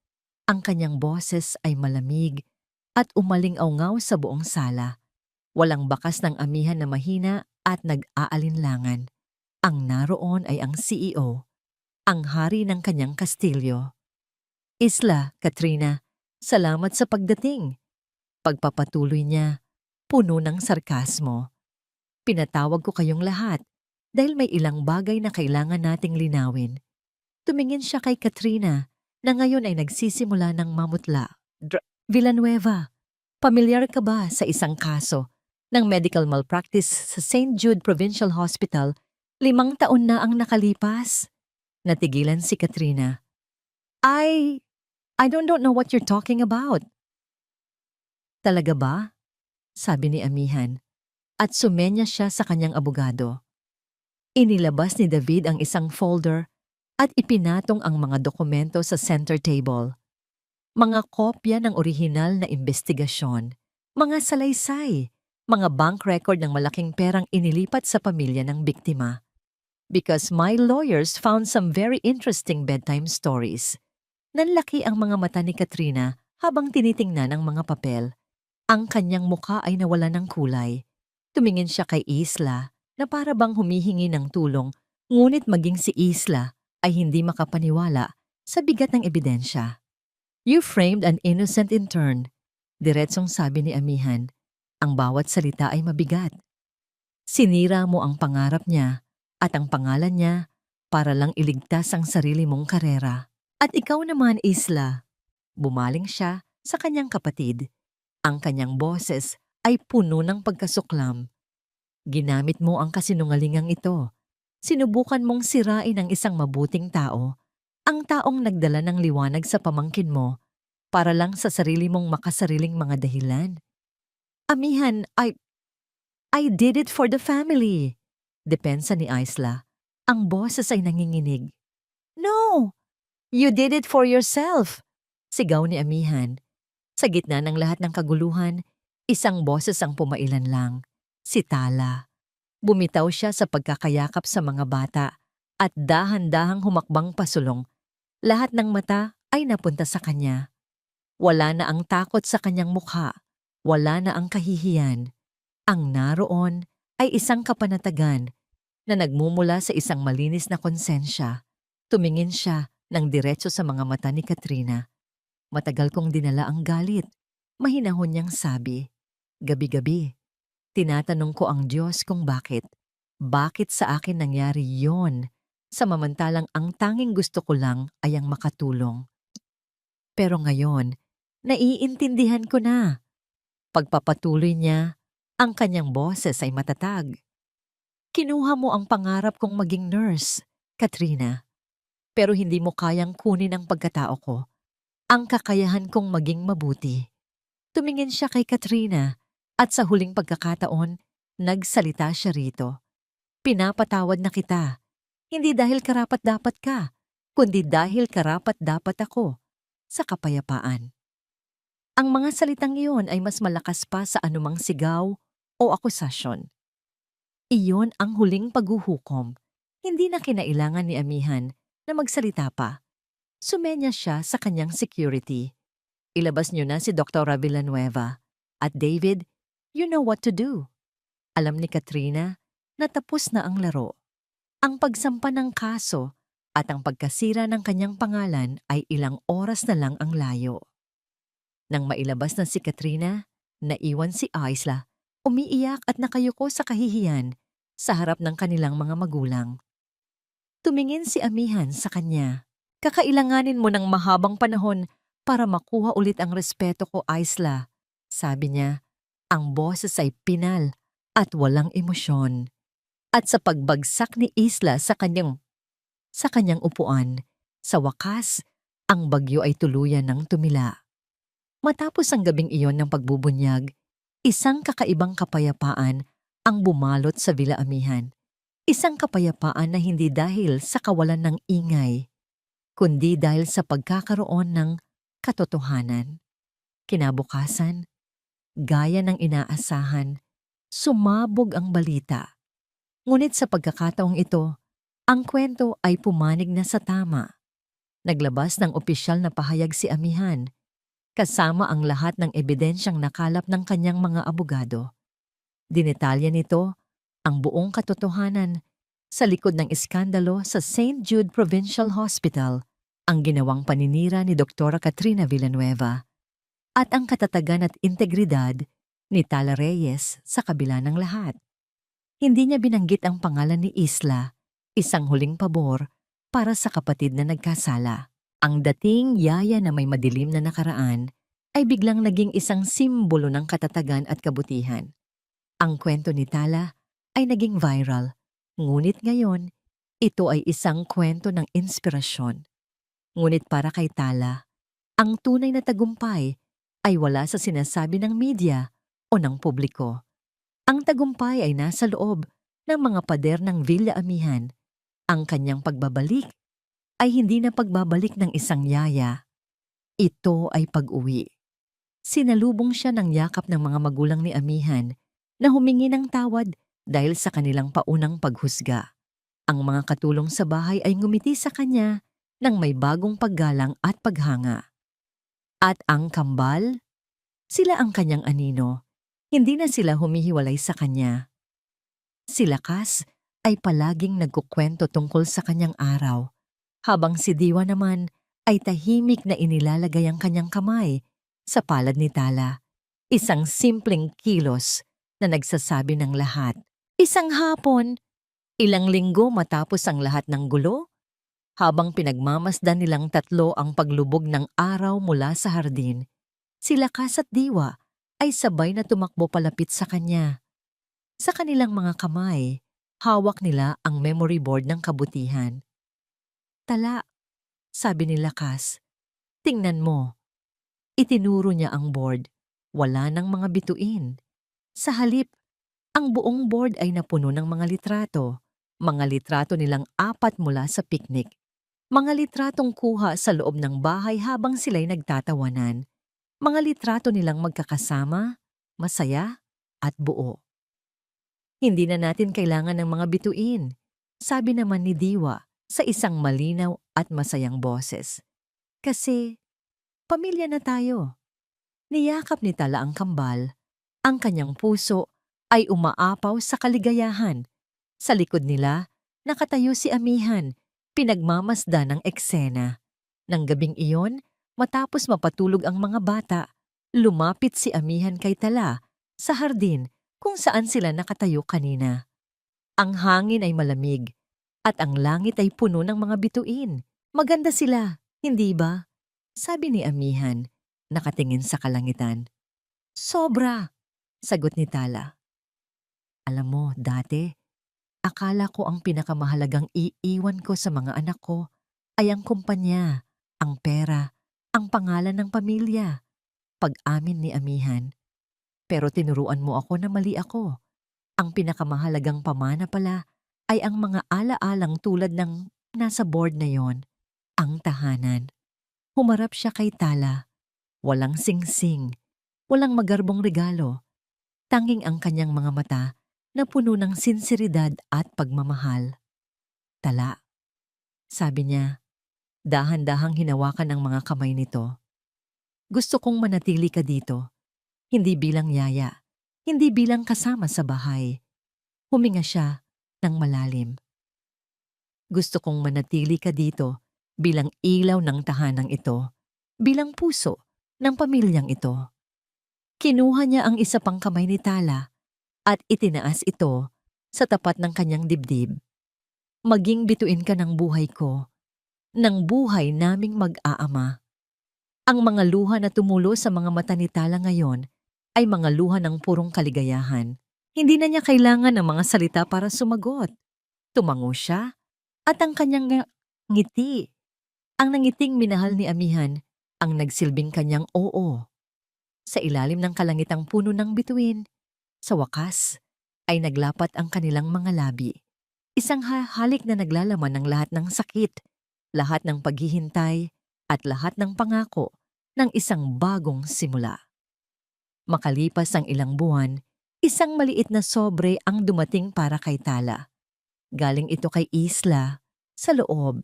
Ang kanyang boses ay malamig at umaling-aungaw sa buong sala. Walang bakas ng Amihan na mahina at nag-aalinlangan. Ang naroon ay ang CEO, ang hari ng kanyang kastilyo. Isla, Katrina, salamat sa pagdating. Pagpapatuloy niya, puno ng sarkasmo. Pinatawag ko kayong lahat dahil may ilang bagay na kailangan nating linawin. Tumingin siya kay Katrina na ngayon ay nagsisimula ng mamutla. Villanueva, pamilyar ka ba sa isang kaso ng medical malpractice sa St. Jude Provincial Hospital 5 taon na ang nakalipas? Natigilan si Katrina. I don't know what you're talking about. Talaga ba? Sabi ni Amihan. At sumenya siya sa kanyang abogado. Inilabas ni David ang isang folder at ipinatong ang mga dokumento sa center table. Mga kopya ng orihinal na investigasyon, mga salaysay, mga bank record ng malaking perang inilipat sa pamilya ng biktima. Because my lawyers found some very interesting bedtime stories. Nanlaki ang mga mata ni Katrina habang tinitingnan ang mga papel. Ang kanyang mukha ay nawala ng kulay. Tumingin siya kay Isla na para bang humihingi ng tulong, ngunit maging si Isla ay hindi makapaniwala sa bigat ng ebidensya. You framed an innocent intern, diretsong sabi ni Amihan. Ang bawat salita ay mabigat. Sinira mo ang pangarap niya at ang pangalan niya para lang iligtas ang sarili mong karera. At ikaw naman, Isla. Bumaling siya sa kanyang kapatid. Ang kanyang boses ay puno ng pagkasuklam. Ginamit mo ang kasinungalingang ito. Sinubukan mong sirain ang isang mabuting tao, ang taong nagdala ng liwanag sa pamangkin mo, para lang sa sarili mong makasariling mga dahilan. Amihan, I did it for the family. Depensa ni Isla. Ang boses ay nanginginig. No! You did it for yourself! Sigaw ni Amihan. Sa gitna ng lahat ng kaguluhan, isang boses ang pumailan lang. Si Tala. Bumitaw siya sa pagkakayakap sa mga bata at dahan-dahang humakbang pasulong. Lahat ng mata ay napunta sa kanya. Wala na ang takot sa kanyang mukha. Wala na ang kahihiyan. Ang naroon ay isang kapanatagan na nagmumula sa isang malinis na konsensya. Tumingin siya ng diretso sa mga mata ni Katrina. Matagal kong dinala ang galit. Mahinahon niyang sabi. Gabi-gabi, tinatanong ko ang Diyos kung bakit. Bakit sa akin nangyari yon? Samantalang ang tanging gusto ko lang ay ang makatulong. Pero ngayon, Naiintindihan ko na. Pagpapatuloy niya, ang kanyang boses ay matatag. Kinuha mo ang pangarap kong maging nurse, Katrina. Pero hindi mo kayang kunin ang pagkatao ko, ang kakayahan kong maging mabuti. Tumingin siya kay Katrina at sa huling pagkakataon, nagsalita siya rito. Pinapatawad na kita, hindi dahil karapat-dapat ka, kundi dahil karapat-dapat ako sa kapayapaan. Ang mga salitang iyon ay mas malakas pa sa anumang sigaw o akusasyon. Iyon ang huling paghuhukom. Hindi na kinailangan ni Amihan na magsalita pa. Sumenya siya sa kanyang security. Ilabas niyo na si Dr. Villanueva. At David, you know what to do. Alam ni Katrina na tapos na ang laro. Ang pagsampa ng kaso at ang pagkasira ng kanyang pangalan ay ilang oras na lang ang layo. Nang mailabas na si Katrina, naiwan si Isla, umiiyak at nakayuko sa kahihiyan sa harap ng kanilang mga magulang. Tumingin si Amihan sa kanya. Kakailanganin mo ng mahabang panahon para makuha ulit ang respeto ko, Isla. Sabi niya, ang boses ay pinal at walang emosyon. At sa pagbagsak ni Isla sa kanyang upuan, sa wakas, ang bagyo ay tuluyan ng tumila. Matapos ang gabing iyon ng pagbubunyag, isang kakaibang kapayapaan ang bumalot sa Villa Amihan. Isang kapayapaan na hindi dahil sa kawalan ng ingay, kundi dahil sa pagkakaroon ng katotohanan. Kinabukasan, gaya ng inaasahan, sumabog ang balita. Ngunit sa pagkakataong ito, ang kwento ay pumanig na sa tama. Naglabas ng opisyal na pahayag si Amihan, kasama ang lahat ng ebidensyang nakalap ng kanyang mga abogado. Dinetalya nito ang buong katotohanan sa likod ng iskandalo sa St. Jude Provincial Hospital, ang ginawang paninira ni Dr. Katrina Villanueva, at ang katatagan at integridad ni Tala Reyes sa kabila ng lahat. Hindi niya binanggit ang pangalan ni Isla, isang huling pabor para sa kapatid na nagkasala. Ang dating yaya na may madilim na nakaraan ay biglang naging isang simbolo ng katatagan at kabutihan. Ang kwento ni Tala ay naging viral, ngunit ngayon, ito ay isang kwento ng inspirasyon. Ngunit para kay Tala, ang tunay na tagumpay ay wala sa sinasabi ng media o ng publiko. Ang tagumpay ay nasa loob ng mga pader ng Villa Amihan. Ang kanyang pagbabalik ay hindi na pagbabalik ng isang yaya. Ito ay pag-uwi. Sinalubong siya ng yakap ng mga magulang ni Amihan na humingi ng tawad dahil sa kanilang paunang paghusga. Ang mga katulong sa bahay ay ngumiti sa kanya ng may bagong paggalang at paghanga. At ang kambal? Sila ang kanyang anino. Hindi na sila humihiwalay sa kanya. Si Lakas ay palaging nagkukwento tungkol sa kanyang araw, habang si Diwa naman ay tahimik na inilalagay ang kanyang kamay sa palad ni Tala. Isang simpleng kilos na nagsasabi ng lahat. Isang hapon, ilang linggo matapos ang lahat ng gulo, habang pinagmamasdan nilang tatlo ang paglubog ng araw mula sa hardin, si Lakas at Diwa ay sabay na tumakbo palapit sa kanya. Sa kanilang mga kamay, hawak nila ang memory board ng kabutihan. Tala, sabi ni Lakas, tingnan mo. Itinuro niya ang board. Wala ng mga bituin. Sa halip, ang buong board ay napuno ng mga litrato. Mga litrato nilang apat mula sa picnic. Mga litratong kuha sa loob ng bahay habang sila'y nagtatawanan. Mga litrato nilang magkakasama, masaya, at buo. Hindi na natin kailangan ng mga bituin, sabi naman ni Diwa sa isang malinaw at masayang boses. Kasi, pamilya na tayo. Niyakap ni Tala ang kambal. Ang kanyang puso ay umaapaw sa kaligayahan. Sa likod nila, nakatayo si Amihan, pinagmamasdan ng eksena. Nang gabing iyon, matapos mapatulog ang mga bata, lumapit si Amihan kay Tala sa hardin kung saan sila nakatayo kanina. Ang hangin ay malamig at ang langit ay puno ng mga bituin. Maganda sila, hindi ba? Sabi ni Amihan. nakatingin sa kalangitan. Sobra, sagot ni Tala. Alam mo, dati, akala ko ang pinakamahalagang iiwan ko sa mga anak ko ay ang kumpanya, ang pera, ang pangalan ng pamilya, pag-amin ni Amihan. Pero tinuruan mo ako na mali ako. Ang pinakamahalagang pamana pala ay ang mga ala-alang tulad ng nasa board na yon, ang tahanan. Humarap siya kay Tala. Walang singsing, walang magarbong regalo. Tanging ang kanyang mga mata na puno ng sinseridad at pagmamahal. Tala, sabi niya, dahan-dahang hinawakan ang mga kamay nito. Gusto kong manatili ka dito, hindi bilang yaya, hindi bilang kasama sa bahay. Huminga siya ng malalim. Gusto kong manatili ka dito bilang ilaw ng tahanang ito, bilang puso ng pamilyang ito. Kinuha niya ang isa pang kamay ni Tala at itinaas ito sa tapat ng kanyang dibdib. Maging bituin ka ng buhay ko, ng buhay naming mag-aama. Ang mga luha na tumulo sa mga mata ni Tala ngayon ay mga luha ng purong kaligayahan. Hindi na niya kailangan ng mga salita para sumagot. Tumango siya at ang kanyang ngiti, ang nangiting minahal ni Amihan, ang nagsilbing kanyang oo. Sa ilalim ng kalangitang puno ng bituin, sa wakas, ay naglapat ang kanilang mga labi. Isang halik na naglalaman ng lahat ng sakit, lahat ng paghihintay, at lahat ng pangako ng isang bagong simula. Makalipas ang ilang buwan, isang maliit na sobre ang dumating para kay Tala. Galing ito kay Isla, sa loob,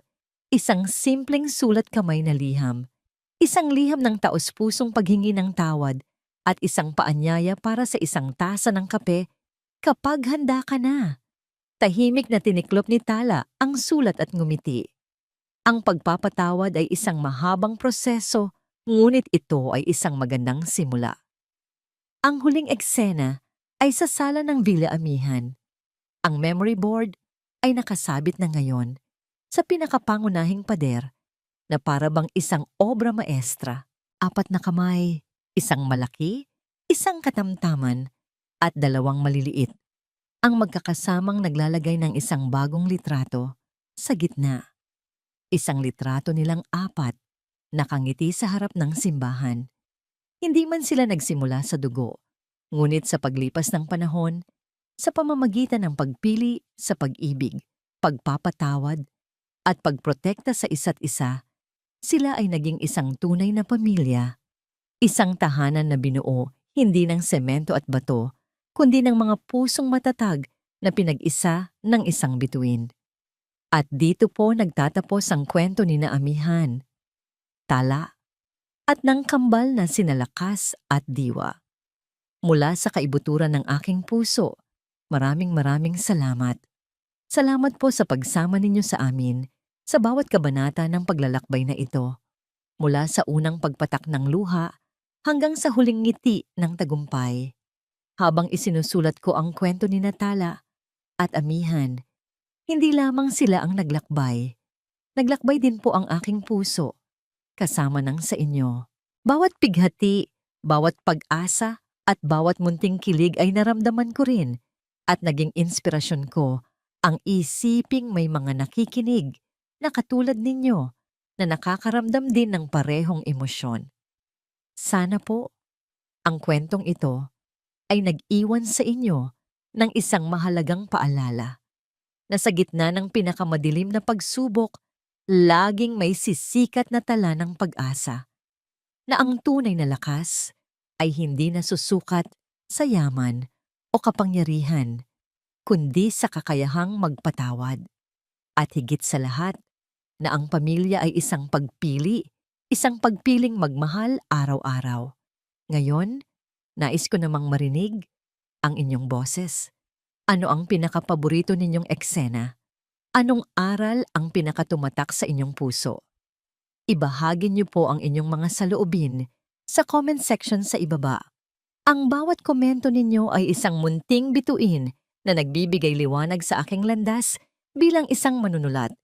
isang simpleng sulat kamay na liham, isang liham ng taos-pusong paghingi ng tawad at isang paanyaya para sa isang tasa ng kape kapag handa ka na. Tahimik na tiniklop ni Tala ang sulat at ngumiti. Ang pagpapatawad ay isang mahabang proseso, ngunit ito ay isang magandang simula. Ang huling eksena ay sa sala ng Villa Amihan. Ang memory board ay nakasabit na ngayon sa pinakapangunahing pader na para bang isang obra maestra. 4 na kamay, isang malaki, isang katamtaman, at 2 maliliit. Ang magkakasamang naglalagay ng isang bagong litrato sa gitna. Isang litrato nilang 4, nakangiti sa harap ng simbahan. Hindi man sila nagsimula sa dugo, ngunit sa paglipas ng panahon, sa pamamagitan ng pagpili sa pag-ibig, pagpapatawad, at pagprotekta sa isa't isa, sila ay naging isang tunay na pamilya. Isang tahanan na binuo hindi ng semento at bato, kundi ng mga pusong matatag na pinag-isa ng isang bituin. At dito po nagtatapos ang kwento ni na Amihan, Tala, at ng kambal na sina Lakas at Diwa. Mula sa kaibuturan ng aking puso, maraming salamat. Salamat po sa pagsama ninyo sa amin sa bawat kabanata ng paglalakbay na ito. Mula sa unang pagpatak ng luha hanggang sa huling ngiti ng tagumpay. Habang isinusulat ko ang kwento ni Tala at Amihan, hindi lamang sila ang naglakbay. Naglakbay din po ang aking puso, kasama ng sa inyo. Bawat pighati, bawat pag-asa, at bawat munting kilig ay naramdaman ko rin at naging inspirasyon ko ang isiping may mga nakikinig na katulad ninyo na nakakaramdam din ng parehong emosyon. Sana po, ang kwentong ito ay nag-iwan sa inyo ng isang mahalagang paalala na sa gitna ng pinakamadilim na pagsubok, laging may sisikat na tala ng pag-asa na ang tunay na lakas ay hindi nasusukat sa yaman o kapangyarihan, kundi sa kakayahang magpatawad. At higit sa lahat, na ang pamilya ay isang pagpiling magmahal araw-araw. Ngayon, nais ko namang marinig ang inyong boses. Ano ang pinakapaborito ninyong eksena? Anong aral ang pinakatumatak sa inyong puso? Ibahagi niyo po ang inyong mga saloobin sa comment section sa ibaba. Ang bawat komento ninyo ay isang munting bituin na nagbibigay liwanag sa aking landas bilang isang manunulat.